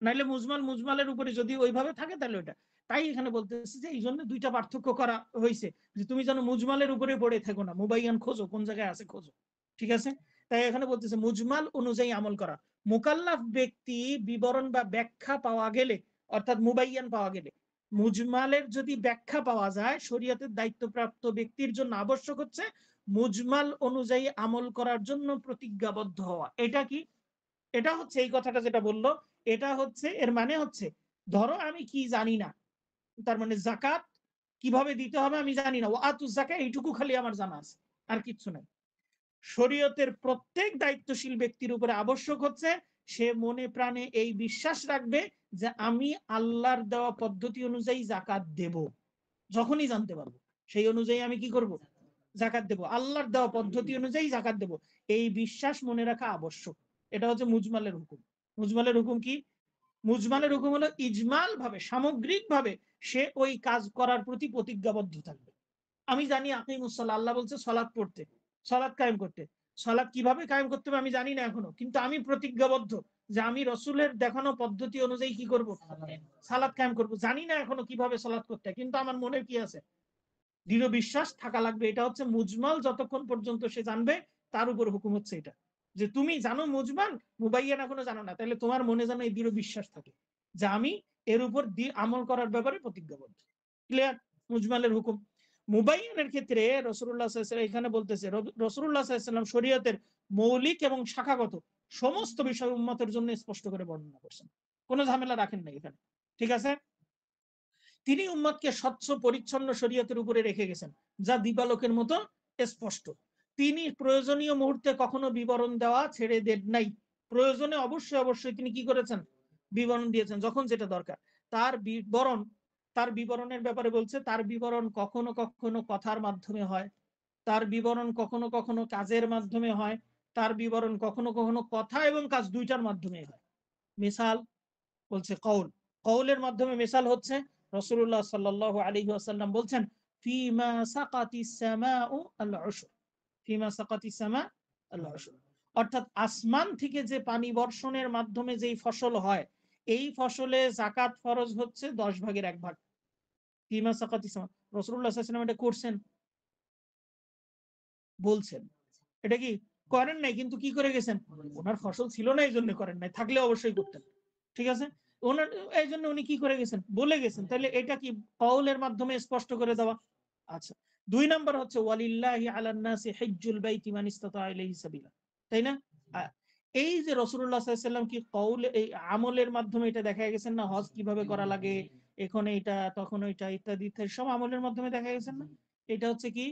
নাইলে মুজমাল মুজমালের উপরে যদি ওইভাবে থাকে তাহলে ওটা। তাই এখানে বলতেছি যে এই জন্য 2টা পার্থক্য করা হয়েছে, যে তুমি যেন মুজমালের উপরে পড়ে থাকো না, মুবাইয়ান খোঁজো, কোন জায়গায় আছে খোঁজো। ঠিক আছে? তাই এখানে বলতেছে মুজমাল অনুযায়ী আমল করা। মুকাল্লাফ ব্যক্তি বিবরণ বা ব্যাখ্যা পাওয়া গেলে, অর্থাৎ মুবাইয়ান পাওয়া গেলে, মুজমালের যদি ব্যাখ্যা পাওয়া যায়, শরীয়তের দায়িত্বপ্রাপ্ত ব্যক্তির জন্য আবশ্যক হচ্ছে মুজমাল অনুযায়ী আমল করার জন্য প্রতিজ্ঞাবদ্ধ হওয়া। এটা কি? এটা হচ্ছে এই কথাটা যেটা বললো, এটা হচ্ছে এর মানে হচ্ছে, ধরো আমি কি জানি না, তার মানে জাকাত কিভাবে দিতে হবে আমি জানি না, ও আতু জাকাত এইটুকু খালি আমার জানা আছে, আর কিচ্ছু নাই। শরীয়তের প্রত্যেক দায়িত্বশীল ব্যক্তির উপরে আবশ্যক হচ্ছে সে মনে প্রাণে এই বিশ্বাস রাখবে যে আমি আল্লাহর দেওয়া পদ্ধতি অনুযায়ী জাকাত দেব। যখনই জানতে পারবো সেই অনুযায়ী আমি কি করব? জাকাত দেব, আল্লাহর দেওয়া পদ্ধতি অনুযায়ী জাকাত দেব, এই বিশ্বাস মনে রাখা আবশ্যক। এটা হচ্ছে মুজমালের হুকুম। মুজমালের হুকুম কি? মুজমালের হুকুম হলো ইজমাল ভাবে, সামগ্রিক ভাবে সে ওই কাজ করার প্রতি প্রতিজ্ঞাবদ্ধ থাকবে। আমি জানি আকিমুসসালাহ, আল্লাহ বলছে সালাত পড়তে, সালাত কায়েম করতে। সালাত কিভাবে কায়েম করতে হবে আমি জানি না এখনো, কিন্তু আমি প্রতিজ্ঞাবদ্ধ যে আমি রসুলের দেখানো পদ্ধতি অনুযায়ী কি করব? সালাত কায়েম করব। জানি না এখনো কিভাবে সালাত করতে, কিন্তু আমার মনে কি আছে? দৃঢ় বিশ্বাস থাকা লাগবে। এটা হচ্ছে মুজমাল, যতক্ষণ পর্যন্ত সে জানবে তার উপর হুকুম হচ্ছে এটা, যে তুমি জানো মুজমাল, মুবাইয়ান এখনো জানো না, তাহলে তোমার মনে যেন এই দৃঢ় বিশ্বাস থাকে যে আমি এর উপর আমল করার ব্যাপারে প্রতিজ্ঞাবদ্ধ। ক্লিয়ার? মুজমালের হুকুম। মুবাইয়ানের ক্ষেত্রে রাসূলুল্লাহ সাল্লাল্লাহু আলাইহি ওয়াসাল্লাম এখানে বলতেছে, রাসূলুল্লাহ সাল্লাল্লাহু আলাইহি ওয়াসাল্লাম শরীয়তের মৌলিক এবং শাখাগত সমস্ত বিষয় উম্মতের জন্য স্পষ্ট করে বর্ণনা করছেন, কোনো ঝামেলা রাখেন না এখানে। ঠিক আছে? তিনি উম্মতকে স্বচ্ছ পরিচ্ছন্ন শরীয়তের উপরে রেখে গেছেন, যা দিবালোকের মতো স্পষ্ট। তিনি প্রয়োজনীয় মুহূর্তে কখনো বিবরণ দেওয়া ছেড়ে দেন নাই। প্রয়োজনে অবশ্যই অবশ্যই তিনি কি করেছেন? বিবরণ দিয়েছেন, যখন যেটা দরকার। তার বিবরণ, তার বিবরণের ব্যাপারে বলছে, তার বিবরণ কখনো কখনো কথার মাধ্যমে হয়, তার বিবরণ কখনো কখনো কাজের মাধ্যমে হয়, তার বিবরণ কখনো কখনো কথা এবং কাজ দুইটার মাধ্যমে হয়। মিসাল বলছে কৌল, কৌলের মাধ্যমে মিসাল হচ্ছে রাসূলুল্লাহ সাল্লাল্লাহু আলাইহি ওয়াসাল্লাম বলছেন ফিমা সাকাতিস সামাউ আল উশর, ফিমা সাকাতিস সামা আল উশর, অর্থাৎ আসমান থেকে যে পানি বর্ষণের মাধ্যমে যেই ফসল হয়, এই ফসলে যাকাত ফরজ হচ্ছে 10 ভাগের 1 ভাগ। ফিমা সাকাতিস সামা, রাসূলুল্লাহ সাল্লাল্লাহু আলাইহি ওয়াসাল্লাম এটা করছেন, বলছেন। এটা কি করেন নাই, কিন্তু কি করে গেছেন? ওনার ফসল ছিল না এই জন্য করেন নাই, থাকলে অবশ্যই করতেন। ঠিক আছে? ওনার এই জন্য উনি কি করে গেছেন? বলে গেছেন। তাহলে এটা কি কওলের মাধ্যমে স্পষ্ট করে দেওয়া? আচ্ছা, 2 নম্বর হচ্ছে ওয়ালিল্লাহি আলান নাসি হিজ্জুল বাইতি মান ইসতাতা ইলাইহি সাবিলা, তাই না? এই যে রাসূলুল্লাহ সাল্লাল্লাহু আলাইহি ওয়াসাল্লাম কি কওল, এই আমলের মাধ্যমে এটা দেখা গেছেন না, হজ কিভাবে করা লাগে, এখন এটা তখন ওইটা ইত্যাদি ইত্যাদি সব আমলের মাধ্যমে দেখা গেছেন না? এটা হচ্ছে কি?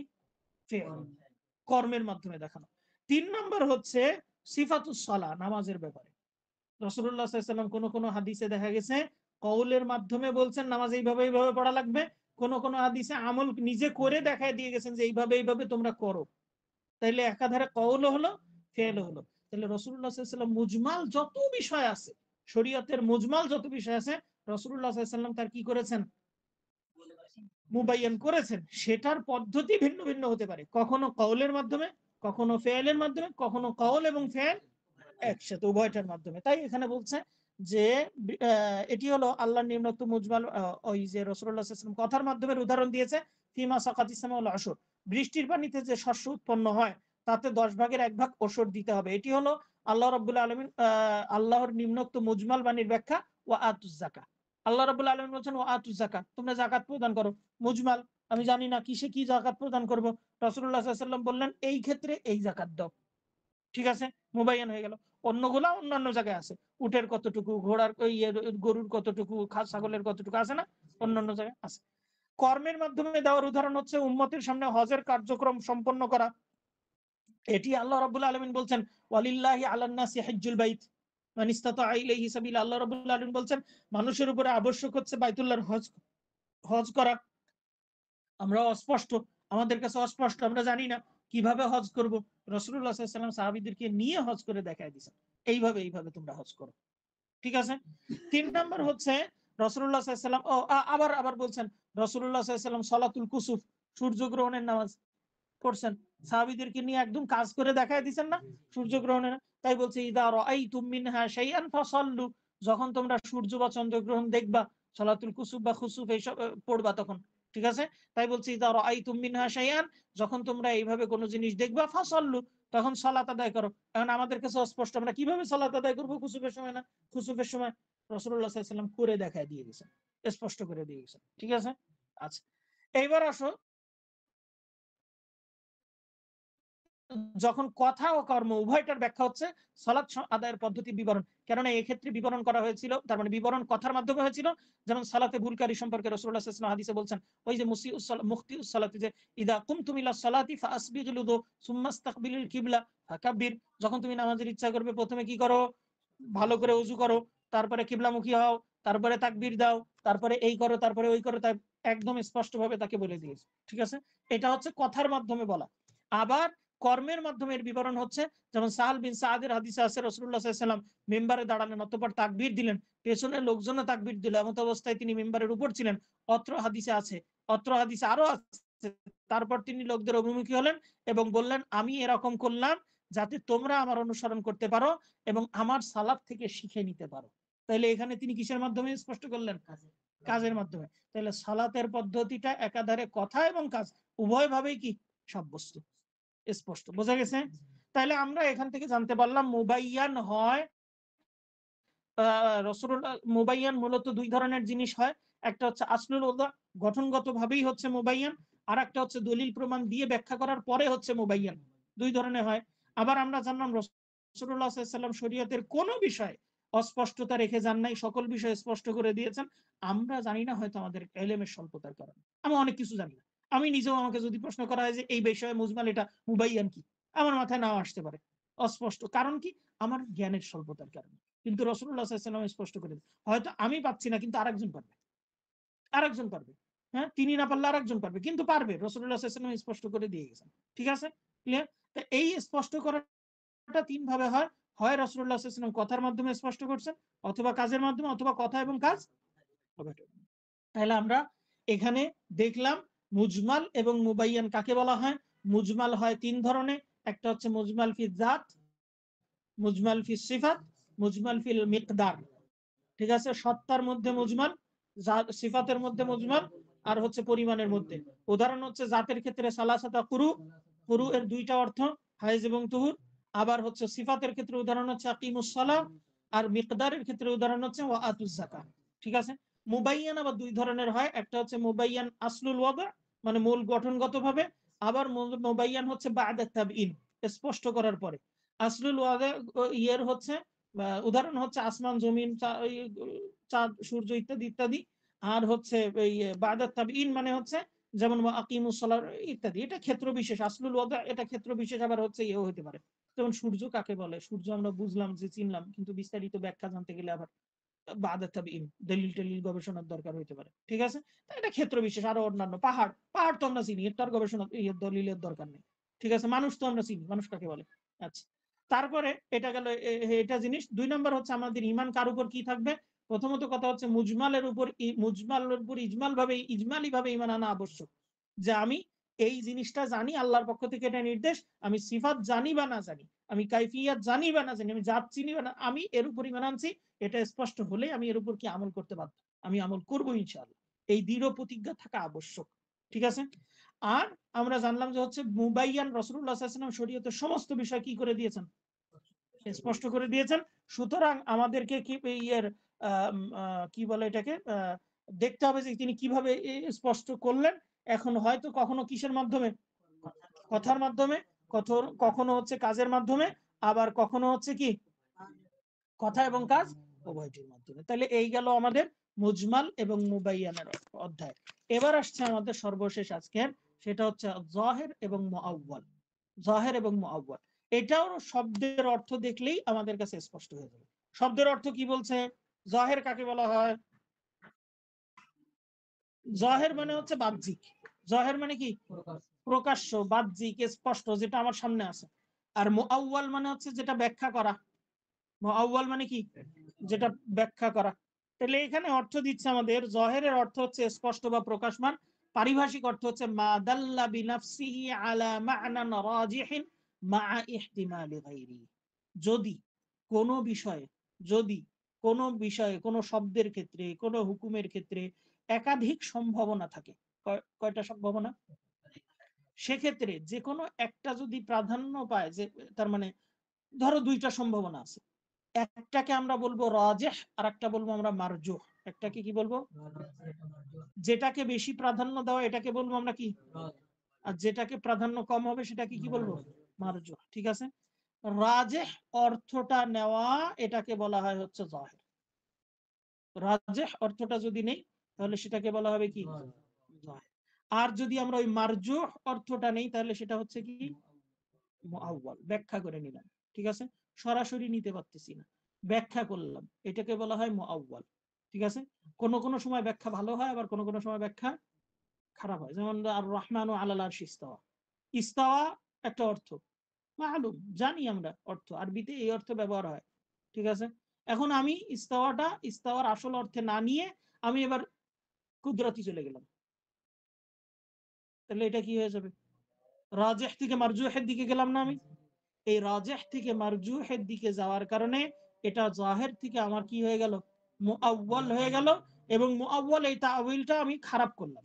ফেল, কর্মের মাধ্যমে দেখানো। 3 নম্বর হচ্ছে সিফাতুস সালাহ, নামাজের ব্যাপারে রাসূলুল্লাহ সাল্লাল্লাহু আলাইহি ওয়াসাল্লাম কোন কোন হাদিসে দেখা গেছে কওলের মাধ্যমে বলছেন নামাজ এইভাবে এইভাবে পড়া লাগবে, কোন কোন হাদিসে আমল নিজে করে দেখায় দিয়ে গেছেন যে এইভাবে এইভাবে তোমরা করো। তাইলে একাধারে কওলও হলো, ফেলও হলো। তাহলে রাসূলুল্লাহ সাল্লাল্লাহু আলাইহি ওয়াসাল্লাম মুজমাল যত বিষয় আছে, শরীয়তের মুজমাল যত বিষয় আছে, রাসূলুল্লাহ সাল্লাল্লাহু আলাইহি ওয়াসাল্লাম তার কি করেছেন? মুবাইয়ান করেছেন। সেটার পদ্ধতি ভিন্ন ভিন্ন হতে পারে, কখনো কওলের মাধ্যমে, কখনো ফেলের মাধ্যমে, কখনো কওল এবং ফেল একসাথে উভয়টার মাধ্যমে। তাই এখানে বলছে যে এটি হলো আল্লাহর নিম্নোক্ত মুজমাল, ওই যে রাসূলুল্লাহ সাল্লাল্লাহু আলাইহি ওয়াসাল্লাম কথার মাধ্যমে উদাহরণ দিয়েছে ফিমা সাকাতিস সামাউল আশুর, বৃষ্টির পানিতে যে শস্য উৎপন্ন হয় তাতে 10 ভাগের 1 ভাগ ওষর দিতে হবে। এটি হলো আল্লাহ রাব্বুল আলামিন, আল্লাহর নিম্নোক্ত মুজমাল বাণীর ব্যাখ্যা। ওয়া আতুজ যাকাত, আল্লাহ রাব্বুল আলামিন বলছেন ওয়া আতুজ যাকাত, তোমরা যাকাত প্রদান করো। মুজমাল, আমি জানি না কিসে কি যাকাত প্রদান করব, রাসূলুল্লাহ সাল্লাল্লাহু আলাইহি ওয়াসাল্লাম বললেন এই ক্ষেত্রে এই যাকাত দাও। ঠিক আছে? মুবাইয়ান হয়ে গেল। অন্যগুলা অন্যান্য জায়গায় আছে, উটের কতটুকু, ঘোড়ার গরুর কতটুকু, ছাগলের কতটুকু আছে না, অন্যান্য জায়গায় আছে। কর্মের মাধ্যমে দেওয়ার উদাহরণ হচ্ছে উম্মতের সামনে হজের কার্যক্রম সম্পন্ন করা। এটি আল্লাহ রাব্বুল আলামিন বলছেন ওয়ালিল্লাহি আলান নাসি হিজ্জুল বাইত মান ইসতাতা ইলাইহি সাবিলা, আল্লাহ রাব্বুল আলামিন বলছেন মানুষের উপরে আবশ্যক হচ্ছে বাইতুল্লাহর হজ, হজ করা। আমরা অস্পষ্ট, আমাদের কাছে অস্পষ্ট, আমরা জানি না কিভাবে হজ করব। রাসূলুল্লাহ সাল্লাল্লাহু আলাইহি ওয়াসাল্লাম সাহাবীদেরকে নিয়ে হজ করে দেখায় দিয়েছেন, এইভাবে এইভাবে তোমরা হজ করো। ঠিক আছে? 3 নম্বর হচ্ছে রাসূলুল্লাহ সাল্লাল্লাহু আলাইহি ওয়াসাল্লাম আবার আবার বলছেন, রাসূলুল্লাহ সাল্লাল্লাহু আলাইহি ওয়াসাল্লাম সালাতুল কুসুফ, সূর্যগ্রহণের নামাজ পড়ছেন, সাহাবীদেরকে নিয়ে একদম কাজ করে দেখায় দিয়েছেন না সূর্যগ্রহণের। তাই বলছে ইদা রাআইতুম মিনহা শাইআন ফাসাল্লু, যখন তোমরা সূর্য বা চন্দ্রগ্রহণ দেখবা সালাতুল কুসুফ বা খুসুফ এইসব পড়বা তখন। ঠিক আছে? তাই বলছে ইদা রাআইতুম মিনহা শাইআন, যখন তোমরা এইভাবে কোনো জিনিস দেখবা ফাসাল্লু, তখন সালাত আদায় করো। এখন আমাদের কাছে অস্পষ্ট, আমরা কিভাবে সালাত আদায় করব কুসুফের সময় না, খুসুফের সময়? রাসূলুল্লাহ সাল্লাল্লাহু আলাইহি ওয়াসাল্লাম করে দেখায় দিয়ে গেছেন। স্পষ্ট করে দিয়ে গেছেন। ঠিক আছে, আচ্ছা এইবার আসো যখন কথা ও কর্ম উভয়টার ব্যাখ্যা হচ্ছে সালাত আদায়ের পদ্ধতি বিবরণ, কেননা এই ক্ষেত্রে বিবরণ করা হয়েছিল, তার মানে বিবরণ কথার মাধ্যমে হয়েছিল। যেমন সালাতে ভুলকারী সম্পর্কে রাসূলুল্লাহ সাল্লাল্লাহু আলাইহি ওয়াসাল্লাম হাদিসে বলছেন, ওই যে মুখতিউস সালাতি, যে ইদা কুমতুম ইলা সালাতি ফাসবিগিল উযু সুম্মা ইসতাকবিলিল কিবলা ফাকাব্বির, যখন তুমি নামাজের ইচ্ছা করবে প্রথমে কি করো, ভালো করে ওযু করো, তারপরে কিবলামুখী হও, তারপরে তাকবীর দাও, তারপরে এই করো, তারপরে ওই করো, তাই একদম স্পষ্টভাবে তাকে বলে দিয়েছে। ঠিক আছে, এটা হচ্ছে কথার মাধ্যমে বলা। আবার কর্মের মাধ্যমে এর বিবরণ হচ্ছে, যেমন সাহাল বিন সাদের হাদিসে আছে রাসূলুল্লাহ সাল্লাল্লাহু আলাইহি ওয়াসাল্লাম মিম্বারে দাঁড়ালেন, অতঃপর তাকবীর দিলেন, পেছনের লোকজনও তাকবীর দিল, এমত অবস্থায় তিনি মিম্বারের উপর ছিলেন। অত্র হাদিসে আছে, অত্র হাদিসে আরো আছে, তারপর তিনি লোকদের অভিমুখী হলেন এবং বললেন, আমি এরকম করলাম যাতে তোমরা আমার অনুসরণ করতে পারো এবং আমার সালাফ থেকে শিখে নিতে পারো। তাহলে এখানে তিনি কিসের মাধ্যমে স্পষ্ট করলেন, কাজের মাধ্যমে। তাহলে সালাতের পদ্ধতিটা একাধারে কথা এবং কাজ উভয় ভাবেই কি সাব্যস্ত, স্পষ্ট, বোঝা গেছে। তাহলে আমরা এখান থেকে জানতে পারলাম মুবাইয়ান হয় রাসূলুল্লাহ, মুবাইয়ান মূলত দুই ধরনের জিনিস হয়, একটা হচ্ছে আসলুল ওয়াদা, গঠনগত ভাবেই হচ্ছে মুবাইয়ান, আর একটা হচ্ছে দলিল প্রমাণ দিয়ে ব্যাখ্যা করার পরে হচ্ছে মুবাইয়ান, দুই ধরনের হয়। আবার আমরা জানলাম রাসূলুল্লাহ সাল্লাল্লাহু আলাইহি ওয়াসাল্লাম শরীয়তের কোন বিষয় অস্পষ্টতা রেখে যান নাই, সকল বিষয় স্পষ্ট করে দিয়েছেন। আমরা জানি না হয়তো আমাদের ইলমের স্বল্পতার কারণে, আমি অনেক কিছু জানি না। আমি নিজেও, আমাকে যদি প্রশ্ন করা হয় যে এই বিষয়ে মুজমাল এটা মুবাইয়ান কি, আমার মাথায় নাও আসতে পারে, অস্পষ্ট, কারণ কি, আমার জ্ঞানের স্বল্পতার কারণে। কিন্তু রাসূলুল্লাহ সাল্লাল্লাহু আলাইহি ওয়াসাল্লাম স্পষ্ট করে দিয়েছেন, হয়তো আমি পাচ্ছি না কিন্তু আরেকজন পারবে, আরেকজন পারবে, হ্যাঁ তিনি না পারলে আরেকজন পারবে, কিন্তু পারবে, রাসূলুল্লাহ সাল্লাল্লাহু আলাইহি ওয়াসাল্লাম স্পষ্ট করে দিয়ে গেছেন। ঠিক আছে, ক্লিয়ার। তো এই স্পষ্ট করাটা তিন ভাবে হয়, হয় রাসূলুল্লাহ সাল্লাল্লাহু আলাইহি ওয়াসাল্লাম কথার মাধ্যমে স্পষ্ট করছেন, অথবা কাজের মাধ্যমে, অথবা কথা এবং কাজ। তাহলে আমরা এখানে দেখলাম মুজমাল এবং মুবাইয়ান কাকে বলা হয়। মুজমাল হয় তিন ধরনের, একটা হচ্ছে মুজমাল ফি যাত, মুজমাল ফি সিফাত, মুজমাল ফিল মিকদার। ঠিক আছে, সত্তার মধ্যে মুজমাল, সিফাতের মধ্যে মুজমাল, আর হচ্ছে পরিমাণের মধ্যে। উদাহরণ হচ্ছে জাতের ক্ষেত্রে সালাসাতা কুরু, কুরু এর দুইটা অর্থ, হাইজ এবং তুহুর। আবার হচ্ছে সিফাতের ক্ষেত্রে উদাহরণ হচ্ছে আকিমুস সালাহ, আর মিকদারের ক্ষেত্রে উদাহরণ হচ্ছে ওয়া আতুজ যাকাত। ঠিক আছে, মুবাইয়ান আবার দুই ধরনের হয়, একটা হচ্ছে মুবাইয়ান আসলুল ওয়াদা, মানে মূল গঠনগত ভাবে, আবার মুবাইয়ান হচ্ছে বা'দা তাবইন, স্পষ্ট করার পরে। আসলুল ওয়াদা ইয়ের হচ্ছে উদাহরণ হচ্ছে আসমান জমিন, চাঁদ সূর্য ইত্যাদি ইত্যাদি। আর হচ্ছে এই বা'দাত তাবইন মানে হচ্ছে যেমন আকিমুস সালাত ইত্যাদি, এটা ক্ষেত্র বিশেষ। আসলুল ওয়াদা এটা ক্ষেত্র বিশেষ, আবার হচ্ছে ইয়েও হতে পারে। যেমন সূর্য কাকে বলে, সূর্য আমরা বুঝলাম যে চিনলাম, কিন্তু বিস্তারিত ব্যাখ্যা জানতে গেলে আবার বা'দাত তাবইন দলিল টলিল গবেষণার দরকার হতে পারে। ঠিক আছে, তাই এটা ক্ষেত্র বিশেষ। আরো অন্যান্য পাহাড়, পাহাড় তো আমরা চিনি, এর তো আর গবেষণা দলিলের দরকার নেই। ঠিক আছে, মানুষ তো আমরা চিনি, মানুষ কাকে বলে। আচ্ছা, তারপরে এটা গেল এটা জিনিস। দুই নম্বর হচ্ছে আমাদের ঈমান কার উপর কি থাকবে। প্রথমত কথা হচ্ছে মুজমালের উপর, মুজমালের উপর ইজমালি ভাবে ঈমান আনা আবশ্যক, যে আমি এই জিনিসটা জানি, আল্লাহর পক্ষ থেকে এটা নির্দেশ, আমি সিফাত জানি বা না জানি, আমি কাইফিয়াত জানি বা না জানি, আমি জাত চিনি বা না, আমি এর উপর ঈমান আনছি, এটা স্পষ্ট হলে আমি এর উপর কি আমল করতে বাধ্য, আমি আমল করবো ইনশাআল্লাহ, এই দৃঢ় প্রতিজ্ঞা থাকা আবশ্যক। ঠিক আছে, আর আমরা জানলাম যে হচ্ছে মুবাইয়ান, রাসূলুল্লাহ সাল্লাল্লাহু আলাইহি ওয়াসাল্লাম শরীয়তের সমস্ত বিষয় কি করে দিয়েছেন, স্পষ্ট করে দিয়েছেন। সুতরাং আমাদেরকে কি ইয়ের কি বলে এটাকে দেখতে হবে যে তিনি কিভাবে স্পষ্ট করলেন। এখন হয়তো কখনো কিসের মাধ্যমে, কথার মাধ্যমে, কখনো হচ্ছে কাজের মাধ্যমে, আবার কখনো হচ্ছে কি কথা এবং কাজ উভয়টির মাধ্যমে। তাহলে এই গেল আমাদের মুজমাল এবং মুবাইয়ানের অধ্যায়। এবার আসছে আমাদের সর্বশেষ আজকের, সেটা হচ্ছে যাহির এবং মুআওয়াল। যাহির এবং মুআওয়াল, এটাও শব্দের অর্থ দেখলেই আমাদের কাছে স্পষ্ট হয়ে যাবে। শব্দের অর্থ কি বলছে, যাহির কাকে বলা হয়। যাহির মানে হচ্ছে বাহ্যিক, যাহির মানে কি প্রকাশ্য, বাহ্যিক, স্পষ্ট, যেটা আমার সামনে আছে। আর মুআওয়াল মানে হচ্ছে যেটা ব্যাখ্যা করা। মুআওয়াল মানে কি, যেটা ব্যাখ্যা করা। তাহলে এখানে অর্থ দিচ্ছে আমাদের, যাহিরের অর্থ হচ্ছে স্পষ্ট বা প্রকাশমান। পারিভাষিক অর্থ হচ্ছে মা দাল্লা বিনাফসিহি আলা মা'নান রাজিহিন মা ইহতিমালি গায়রি। যদি কোন বিষয়ে, যদি কোন বিষয়ে, কোন শব্দের ক্ষেত্রে, কোন হুকুমের ক্ষেত্রে একাধিক সম্ভাবনা থাকে, কয়টা সম্ভাবনা, সেক্ষেত্রে যে কোনো একটা যদি প্রাধান্য পায়, যে তার মানে ধরো দুইটা সম্ভাবনা আছে, একটাকে আমরা বলবো রাজিহ আর একটা বলবো আমরা মারজুহ, একটাকে কি বলবো, যেটাকে বেশি প্রাধান্য দেওয়া এটাকে বলবো আমরা কি, আর যেটাকে প্রাধান্য কম হবে সেটাকে কি বলবো, মারজুহ। ঠিক আছে, রাজেহ অর্থটা নেওয়া এটাকে বলা হয় হচ্ছে যাহির। রাজেহ অর্থটা যদি নেই তাহলে সেটাকে বলা হবে কি, যাহির। আর যদি আমরা ওই মারজুহ অর্থটা নেই তাহলে সেটা হচ্ছে কি, মুআওয়াল। ব্যাখ্যা করে নিলাম, ঠিক আছে, সরাসরি নিতে পারতেছি না, ব্যাখ্যা করলাম, এটাকে বলা হয় মুআওয়াল। ঠিক আছে, কোন কোন সময় ব্যাখ্যা ভালো হয়, আবার কোন কোন সময় ব্যাখ্যা খারাপ হয়। যেমন আর রহমানু আলাল আরশি ইস্তাওয়া, ইস্তাওয়া একটা অর্থ মালুম, জানি আমরা অর্থ, আরবিতে এই অর্থ ব্যবহার হয়। ঠিক আছে, এখন আমি ইস্তাওয়ার আসল অর্থে না নিয়ে আমি এবার কুদরতি চলে গেলাম, তাহলে এটা কি হয়ে যাবে, রাজেহ থেকে মারজুহের দিকে গেলাম না আমি। এই রাজেহ থেকে মারজুহের দিকে যাওয়ার কারণে এটা জাহের থেকে আমার কি হয়ে গেল, মুআওয়াল হয়ে গেল। এবং মুআওয়াল এই তাওয়িলটা আমি খারাপ করলাম,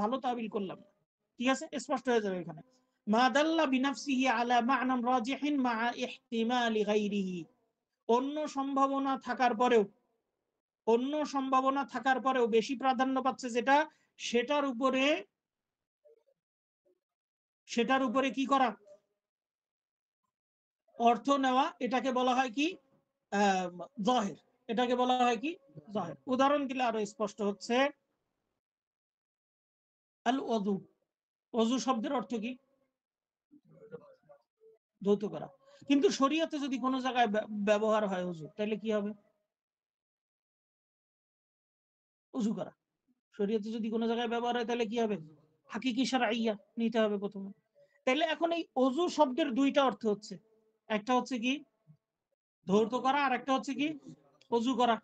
ভালো তাওয়িল করলাম না। ঠিক আছে, স্পষ্ট হয়ে যাবে এখানে, মা দাল্লা বিনাফসিহি আলা মা'নান রাজিহিন মা ইহতিমালি গায়রিহি। অন্য সম্ভাবনা থাকার পরেও বেশি প্রাধান্য পাচ্ছে যেটা, সেটার উপরে কি করা, অর্থ নেওয়া, এটাকে বলা হয় কি, জাহির। এটাকে বলা হয় কি, জাহির। উদাহরণ দিলে আরো স্পষ্ট হচ্ছে, আল ওযু, ওযু শব্দের অর্থ কি, ধৌত করা। কিন্তু শরীয়তে যদি কোনো জায়গায় ব্যবহার হয় ওযু, তাহলে কি হবে, ওযু করা। শরীয়তে যদি কোনো জায়গায় ব্যবহার হয় তাহলে কি হবে, হাকিকি শারঈয়া নিতে হবে প্রথমে। তাহলে এখন এই ওযু শব্দের দুইটা অর্থ হচ্ছে, একটা হচ্ছে কি ধৌত করা, আর একটা হচ্ছে কি ওযু করা।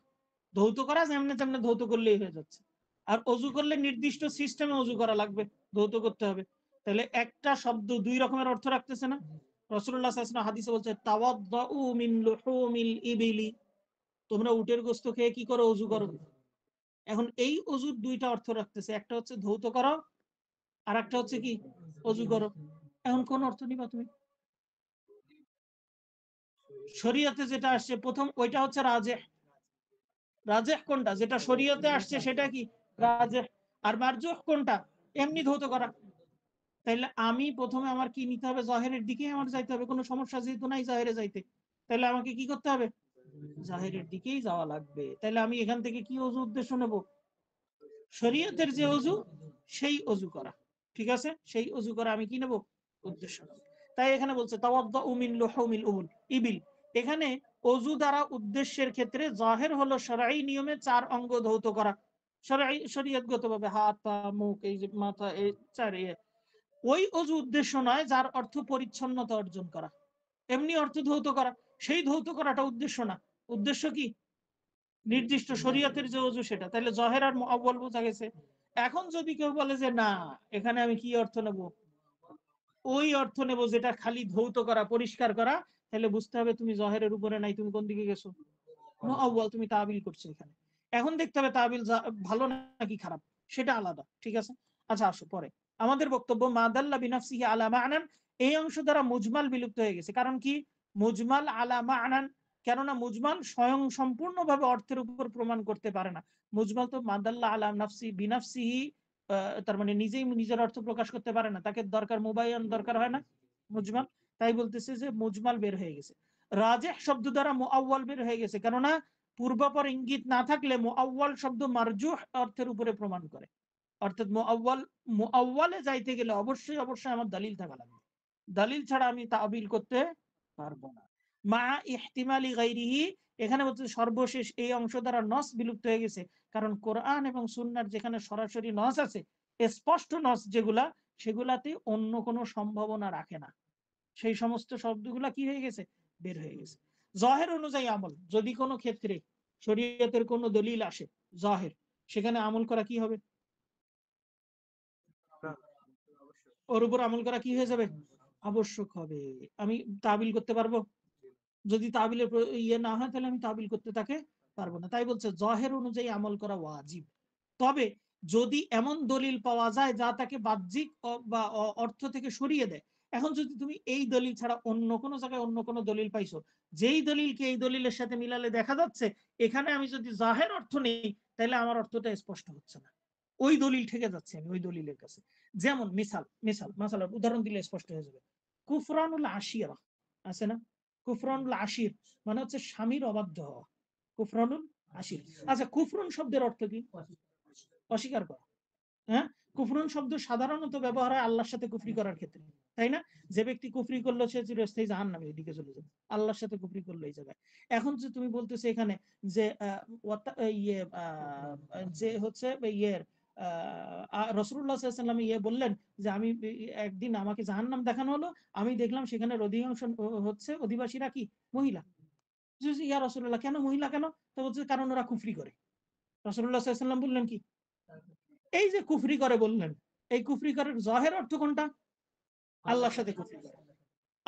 ধৌত করা যেমনে তেমনে ধৌত করলেই হয়ে যাচ্ছে, আর অজু করলে নির্দিষ্ট সিস্টেমে অজু করা লাগবে, ধৌত করতে হবে। তাহলে একটা শব্দ দুই রকমের অর্থ রাখতেছে না। রাসূলুল্লাহ সাল্লাল্লাহু আলাইহি ওয়াসাল্লাম হাদিসে বলছে, তাওয়াদ্দাউ মিন লুহুমিল ইবিলি, তোমরা উটের গোশত খেয়ে কি করো, অজু করো। এখন এই অজুর দুইটা অর্থ রাখতেছে, একটা হচ্ছে ধৌত করো, আর একটা হচ্ছে কি অজু করো। এখন কোন অর্থ নিবা তুমি, শরীয়তে যেটা আসছে প্রথম ওইটা হচ্ছে রাজেহ। রাজেহ কোনটা, যেটা শরীয়তে আসছে সেটা কি রাজেহ। আর মারজুহ কোনটা, এমনি ধৌত করা। তাইলে আমি প্রথমে আমার কি নিতে হবে, জাহেরের দিকে আমার যাইতে হবে, কোনো সমস্যা যেহেতু নাই জাহেরে যাইতে, তাহলে আমাকে কি করতে হবে, জাহেরের দিকেই যাওয়া লাগবে। তাহলে আমি এখান থেকে কি অজু উদ্দেশ্য নেব, শরীয়তের যে অজু সেই অজু করা। ঠিক আছে, সেই অজু করা আমি কি নেব, উদ্দেশ্য নেব। তাই এখানে বলছে তাওয়াদ্দাউ মিন লুহুমিল ইবিল, এখানে অজু দ্বারা উদ্দেশ্যের ক্ষেত্রে জাহের হলো শরঈ নিয়মে 4 অঙ্গ ধৌত করা, শরীয়তগতভাবে হাত পা মুখ এই যে মাথা, এই 4। ওই অজু উদ্দেশ্য নয় যার অর্থ পরিচ্ছন্নতা অর্জন করা, এমনি অর্থ ধৌত করা, সেই ধৌত করাটা উদ্দেশ্য না। উদ্দেশ্য কি, নির্দিষ্ট শরীয়তের যে অজু সেটা। তাহলে জহের আর মুআওয়াল বোঝা গেছে। এখন যদি কেউ বলে যে না, এখানে আমি কি অর্থ নেব, ওই অর্থ নেব যেটা খালি ধৌত করা, পরিষ্কার করা, তাহলে বুঝতে হবে তুমি জহেরের উপরে নাই, তুমি কোন দিকে গেছো, মুআওয়াল, তুমি তাবিল করছো এখানে। এখন দেখতে হবে তাবিল ভালো নাকি খারাপ, সেটা আলাদা। ঠিক আছে, আচ্ছা আসো পরে। আমাদের বক্তব্য মাদাল্লা বিনাফসিহি আলা মা'নান, এই অংশ দ্বারা মুজমাল বিলুপ্ত হয়ে গেছে। কারণ কি, মুজমাল আলা মা'নান, কেননা মুজমাল স্বয়ং সম্পূর্ণভাবে অর্থের উপর প্রমাণ করতে পারে না। মুজমাল তো মাদাল্লা আলা নাফসি বিনাফসিহি, তার মানে নিজেই নিজের অর্থ প্রকাশ করতে পারে না, তাকে দরকার মুবাইয়ান, দরকার হয় না মুজমাল। তাই বলতেছে যে মুজমাল বের হয়ে গেছে। রাজেহ শব্দ দ্বারা মুআওয়াল বের হয়ে গেছে, কেননা পূর্বাপর ইঙ্গিত না থাকলে মুআওয়াল শব্দ মারজুহ অর্থের উপরে প্রমাণ করে। অর্থাৎ মুআওয়ালে যাইতে গেলে অবশ্যই অবশ্যই আমার দলিল থাকা লাগবে, দলিল ছাড়া আমি তাবিল করতে পারবো না। মা ইহতিমালি গায়রিহি, এখানে বলতে সর্বশেষ এই অংশ দ্বারা নস বিলুপ্ত হয়ে গেছে। কারণ কোরআন এবং সুন্নাহর যেখানে সরাসরি নস আছে, স্পষ্ট নস যেগুলা, সেগুলাতে অন্য কোনো সম্ভাবনা রাখে না, সেই সমস্ত শব্দগুলা কি হয়ে গেছে, বের হয়ে গেছে। জহের অনুযায়ী আমল, যদি কোনো ক্ষেত্রে শরীয়তের কোনো দলিল আসে জহের, সেখানে আমল করা কি হবে, ওর উপর আমল করা কি হয়ে যাবে, আবশ্যক হবে। আমি তাবিল করতে পারবো, যদি তাবিলের ইয়ে না হয় তাহলে আমি তাবিল করতে তাকে পারবো না। তাই বলছে জহের অনুযায়ী আমল করা ওয়াজিব। তবে যদি এমন দলিল পাওয়া যায় যা তাকে বাহ্যিক বা অর্থ থেকে সরিয়ে দেয়, এখন যদি তুমি এই দলিল ছাড়া অন্য কোনো জায়গায় অন্য কোনো দলিল পাইছো, যেই দলিলকে এই দলিলের সাথে মিলালে দেখা যাচ্ছে এখানে আমি যদি জাহের অর্থ নেই, তাহলে আমার অর্থটা স্পষ্ট হচ্ছে না, ওই দলিল থেকে যাচ্ছে আমি ওই দলিলের কাছে। যেমন মাসালার উদাহরণ দিলে স্পষ্ট হয়ে যাবে। কুফরানুল আশিরা আছে না, কুফরানুল আশির মানে হচ্ছে স্বামীর অবাধ্য হওয়া, কুফরানুল আশির। আচ্ছা, কুফরুন শব্দের অর্থ কি? অস্বীকার করা। হ্যাঁ, কুফরুন শব্দ সাধারণত ব্যবহার হয় আল্লাহর সাথে কুফরি করার ক্ষেত্রে, তাই না? যে ব্যক্তি কুফরি করলো সে চিরস্থায়ী জাহান্নামে, এদিকে চলে যাবে, আল্লাহর সাথে কুফরি করলো এই জায়গায়। এখন যে তুমি বলতেছো এখানে যে যে হচ্ছে ইয়ের রাসূলুল্লাহ সাল্লাল্লাহু আলাইহি ওয়াসাল্লাম বললেন যে আমি একদিন আমাকে জাহান্নাম দেখানো হলো, আমি দেখলাম সেখানে অধিকাংশ হচ্ছে অধিবাসীরা কি মহিলা। ইয়া রাসূলুল্লাহ, কেন মহিলা কেন? তো বলছে কারণ ওরা কুফরি করে। রাসূলুল্লাহ সাল্লাল্লাহু আলাইহি ওয়াসাল্লাম বললেন কি, এই যে কুফরি করে বললেন, এই কুফরি করার জাহের অর্থ কোনটা? আল্লাহর সাথে কুফরি করা।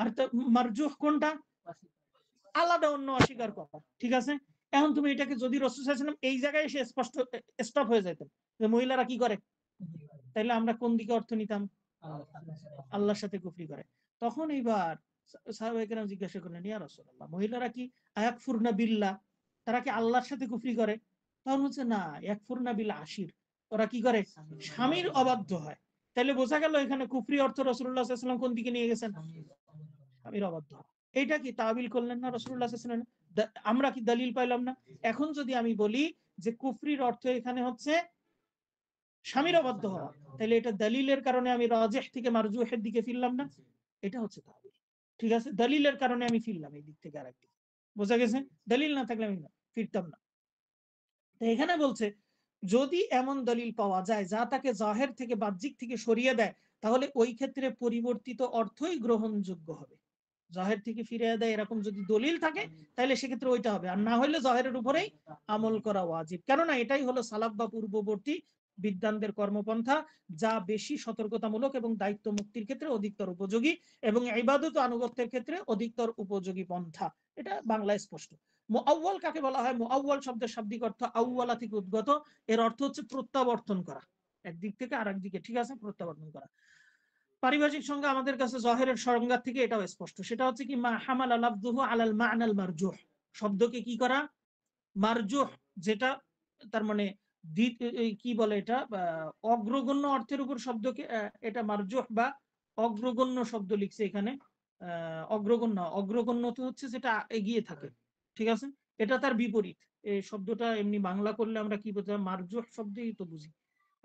আর মারজুহ কোনটা? আলাদা অন্য অস্বীকার করা। ঠিক আছে, এখন তুমি এটাকে যদি রাসূল সাল্লাল্লাহু আলাইহি ওয়াসাল্লাম এই জায়গায় এসে স্পষ্ট স্টপ হয়ে যেতেন যে মহিলারা কি করে, তাহলে আমরা কোন দিকে অর্থ নিতাম? আল্লাহর সাথে কুফরি করে। তখন এইবার সাহাবায়ে কেরাম জিজ্ঞাসা করলেন, ইয়া রাসূলুল্লাহ, মহিলারা কি আয়াকফুরনা বিল্লাহ, তারা কি আল্লাহর সাথে কুফরি করে? তখন বলছে না, ইয়াকফুরনা বিল আশির, ওরা কি করে? স্বামীর অবাধ্য হয়। তাহলে বোঝা গেল এখানে কুফরি অর্থ রাসূলুল্লাহ সাল্লাল্লাহু আলাইহি ওয়াসাল্লাম কোন দিকে নিয়ে গেছেন? স্বামীর অবাধ্য হওয়া। এইটা কি তাবিল করলেন না রাসূলুল্লাহ সাল্লাল্লাহু আলাইহি ওয়াসাল্লাম? আমরা কি দলিল পাইলাম না? এখন যদি আমি বলি যে কুফরির অর্থ এখানে হচ্ছে স্বামীর অবাধ্য হওয়া, তাহলে এটা দলিলের কারণে আমি রাজিহ থেকে মারজুহের দিকে ফিরলাম না, এটা হচ্ছে তাবিল। ঠিক আছে, দলিলের কারণে আমি ফিরলাম এই দিক থেকে আরেকদিক। বোঝা গেছে? দলিল না থাকলে আমি ফিরতাম না। তো এখানে বলছে যদি এমন দলিল পাওয়া যায় যা তাকে জাহের থেকে বাহ্যিক থেকে সরিয়ে দেয়, তাহলে ওই ক্ষেত্রে পরিবর্তিত অর্থই গ্রহণযোগ্য হবে। জাহের থেকে ফিরে দেয় এরকম যদি দলিল থাকে, তাহলে সেক্ষেত্রে ওইটা হবে, আর না হলে জাহেরের উপরেই আমল করা ওয়াজিব। কেননা এটাই হলো সালাফ বা পূর্ববর্তী বিদ্বানদের কর্মপন্থা, যা বেশি সতর্কতামূলক এবং দায়িত্ব মুক্তির ক্ষেত্রে অধিকতর উপযোগী এবং ইবাদত আনুগত্যের ক্ষেত্রে অধিকতর উপযোগী পন্থা। এটা বাংলায় স্পষ্ট। মুআওয়াল কাকে বলা হয়? মুআওয়াল শব্দের শাব্দিক অর্থ আউয়ালা থেকে উদ্গত, এর অর্থ হচ্ছে প্রত্যাবর্তন করা একদিক থেকে আরেক দিকে। ঠিক আছে, প্রত্যাবর্তন করা। পারিভাষিক সংজ্ঞা আমাদের কাছে জহেরের সংজ্ঞা থেকে এটাও স্পষ্ট, সেটা হচ্ছে কি মা হামালা লাফযুহু আলাল মা'নাল মারজুহ, শব্দকে কি করা? মারজুহ, যেটা তার মানে কি বলে এটা, অগ্রগণ্য অর্থের উপর শব্দকে এটা মারজুহ বা অগ্রগণ্য শব্দ লিখছে এখানে। অগ্রগণ্য, অগ্রগণ্য তো হচ্ছে যেটা এগিয়ে থাকে। ঠিক আছে, এটা তার বিপরীত। এই শব্দটা এমনি বাংলা করলে আমরা কি বলতে, মারজুহ শব্দেই তো বুঝি।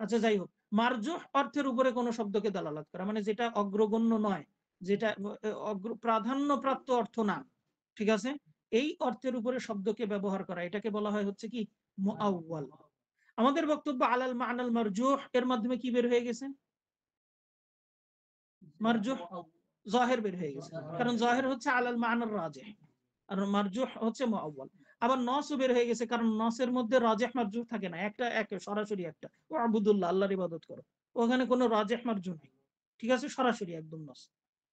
আচ্ছা যাই হোক, মারজুহ অর্থের উপরে কোন শব্দকে দালালাত করা, মানে যেটা অগ্রগণ্য নয়, যেটা প্রাধান্যপ্রাপ্ত অর্থ না। ঠিক আছে, এই অর্থের উপরে শব্দকে ব্যবহার করা, এটাকে বলা হয় হচ্ছে কি মুআওয়াল। আমাদের বক্তব্য আলাল মা'নাল মারজুহ এর মাধ্যমে কি বের হয়ে গেছে? মারজুহ জাহের বের হয়ে গেছে, কারণ জাহের হচ্ছে আলাল মা'নার রাজিহ, আর মারজুহ হচ্ছে মুআওয়াল। আবার নসও বের হয়ে গেছে, কারণ নসের মধ্যে রাজিহ মারজুহ থাকে না, একটা এক সরাসরি একটা ও আবুদুল্লাহ, আল্লাহর ইবাদত করো, ওখানে কোনো রাজিহ মারজুহ নেই। ঠিক আছে, সরাসরি একদম নস।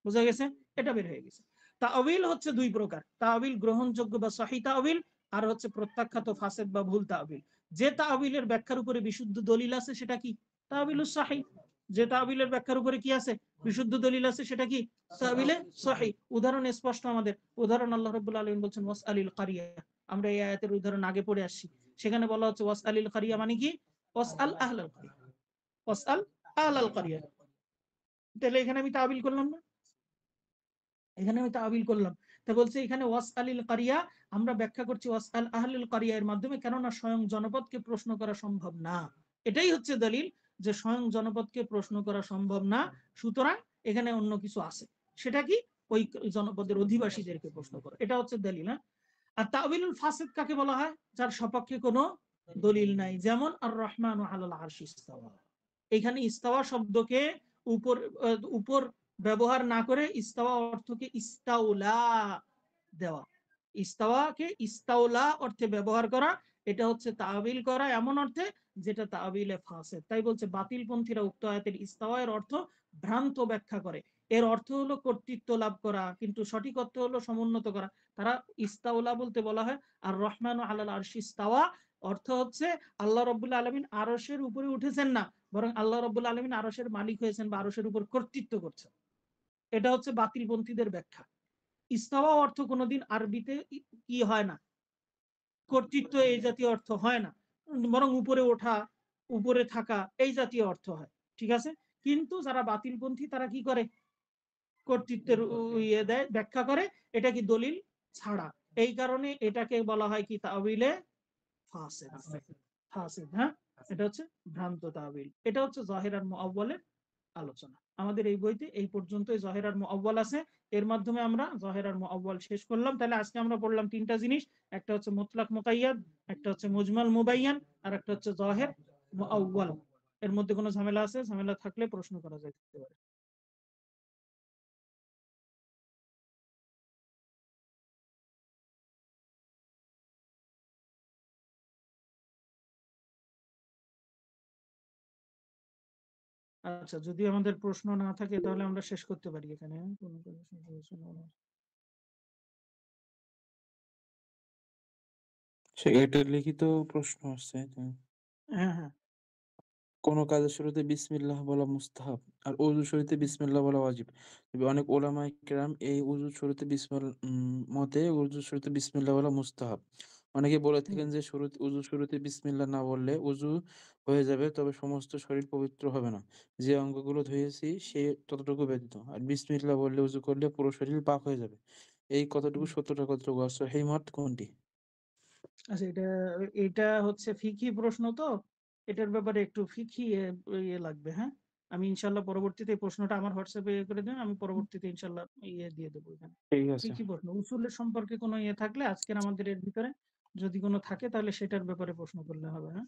বুঝা গেছে? এটা বের হয়ে গেছে। তাওয়িল হচ্ছে দুই প্রকার, তাওয়িল গ্রহণযোগ্য বা সহিহ তাওয়িল, আর হচ্ছে প্রত্যাখ্যাত ফাসেদ বা ভুল তাওয়িল। যে তাওয়িলের ব্যাখ্যার উপরে বিশুদ্ধ দলিল আছে সেটা কি? তাওয়িলুস সহিহ। যে তাওয়িলের ব্যাখ্যার উপরে কি আছে? বিশুদ্ধ দলিল আছে, সেটা কি? তাওয়িলে সহিহ। উদাহরণ স্পষ্ট আমাদের, উদাহরণ আল্লাহ রাব্বুল আলামিন বলছেন ওয়াসআলিল কারিয়া, আমরা এই আয়াতের উদাহরণ আগে পড়ে আসছি, সেখানে বলা হচ্ছে ওয়াসআলিল কারিয়া মানে কি? ওয়াসআল আহলাল কারিয়া, ওয়াসআল আহলাল কারিয়া। তাহলে এখানে আমি তাওয়িল করলাম না? এখানে আমি তাওয়িল করলাম। তা বলছে এখানে ওয়াসআলিল কারিয়া, আমরা ব্যাখ্যা করছি ওয়াসআল আহলিল কারিয়া এর মাধ্যমে, কেননা স্বয়ং জনপদকে প্রশ্ন করা সম্ভব না। এটাই হচ্ছে দলিল যে স্বয়ং জনপদকে প্রশ্ন করা সম্ভব না, সুতরাং এখানে অন্য কিছু আছে, সেটা কি? ওই জনপদের অধিবাসীদেরকে প্রশ্ন করা, এটা হচ্ছে দলিল। হ্যাঁ, আর তাওয়িলুল ফাসিদ কাকে বলা হয়? যার সপক্ষে কোনো দলিল নাই, যেমন আর রহমান আলাল আরশি ইস্তাওয়া। এখানে ইস্তাওয়া শব্দকে উপর উপর ব্যবহার না করে ইস্তাওয়া অর্থকে ইস্তাউলা দেওয়া, ইস্তাওয়াকে ইস্তাউলা অর্থে ব্যবহার করা, এটা হচ্ছে তাওয়িল করা এমন অর্থে যেটা তাওয়িলে ফাসিদ। তাই বলছে বাতিলপন্থীরা উক্ত আয়াতের ইস্তাওয়া এর অর্থ ভ্রান্ত ব্যাখ্যা করে। এর অর্থ হলো কর্তৃত্ব লাভ করা, কিন্তু সঠিক অর্থ হলো সমুন্নত করা। তারা ইস্তাউলা বলতে বলা হয়। আর রহমান আলাল আরশি ইস্তাওয়া অর্থ হচ্ছে আল্লাহ রাব্বুল আলামিন আরশের উপরে উঠেছেন না, বরং আল্লাহ রাব্বুল আলামিন আরশের মালিক হয়েছেন বা আরশের উপর কর্তৃত্ব করছেন। এটা হচ্ছে বাতিলপন্থীদের ব্যাখ্যা। ইস্তাওয়া অর্থ কোনোদিন আরবিতে কি হয় না, কর্তৃত্ব এই জাতীয় অর্থ হয় না, বরং উপরে ওঠা, উপরে থাকা এই জাতীয় অর্থ হয়। ঠিক আছে, কিন্তু যারা বাতিলপন্থী তারা কি করে, কর্তৃত্বের ইয়ে দেয়, ব্যাখ্যা করে, এটা কি দলিল ছাড়া। এই কারণে এটাকে বলা হয় কি তাওয়িলে ফাসিদ। ফাসিদ, হ্যাঁ, এটা হচ্ছে ভ্রান্ত তাওয়িল। এটা হচ্ছে জাহির আর মুআওয়ালের আলোচনা। আমাদের এই বইতে এই পর্যন্তই জাহির আর মুআওয়াল আছে। এর মাধ্যমে আমরা জাহির আর মুআওয়াল শেষ করলাম। তাহলে আজকে আমরা পড়লাম তিনটা জিনিস, একটা হচ্ছে মুতলাক মুকাইয়াদ, একটা হচ্ছে মুজমাল মুবাইয়ান, আর একটা হচ্ছে জাহির মুআওয়াল। এর মধ্যে কোনো ঝামেলা আছে? ঝামেলা থাকলে প্রশ্ন করা যেতে পারে। আচ্ছা, যদি আমাদের প্রশ্ন না থাকে তাহলে আমরা শেষ করতে পারি এখানে। একটা লিখিত প্রশ্ন আসছে। হ্যাঁ হ্যাঁ, কোন কাজের শুরুতে বিসমিল্লাহ বলা মুস্তাহাব আর ওযু শুরুতে বিসমিল্লাহ বলা ওয়াজিব। তবে অনেক ওলামায়ে কেরাম এই ওযু শুরুতে মতে ওযু শুরুতে বিসমিল্লাহ বলা মুস্তাহাব। অনেকে বলে থাকেন যে ওযু শুরুতে বিসমিল্লাহ না বললে ওযু হয়ে যাবে, তবে সমস্ত শরীর পবিত্র হবে না। যে অঙ্গগুলো ধুয়েছি সে ততটুকু ব্যতীত। আর বিসমিল্লাহ বললে ওযু করলে পুরো শরীর পাক হয়ে যাবে। এই কতটুকু সত্যটা কতটুকু সহিহ মত কোনটি? আচ্ছা, এটা এটা হচ্ছে ফিকহি প্রশ্ন, তো এটার ব্যাপারে একটু ফিকহি ইয়ে লাগবে। হ্যাঁ, আমি ইনশাল্লাহ পরবর্তীতে এই প্রশ্নটা আমার হোয়াটসঅ্যাপে ইয়ে করে দেন, আমি পরবর্তীতে ইনশাল্লাহ ইয়ে দিয়ে দেবো এখানে। ঠিক আছে। ফিকহি প্রশ্ন উসুলের সম্পর্কে কোনো ইয়ে থাকলে আজকের আমাদের এর ভিতরে যদি কোনো থাকে তাহলে সেটার ব্যাপারে প্রশ্ন করলে হবে। হ্যাঁ।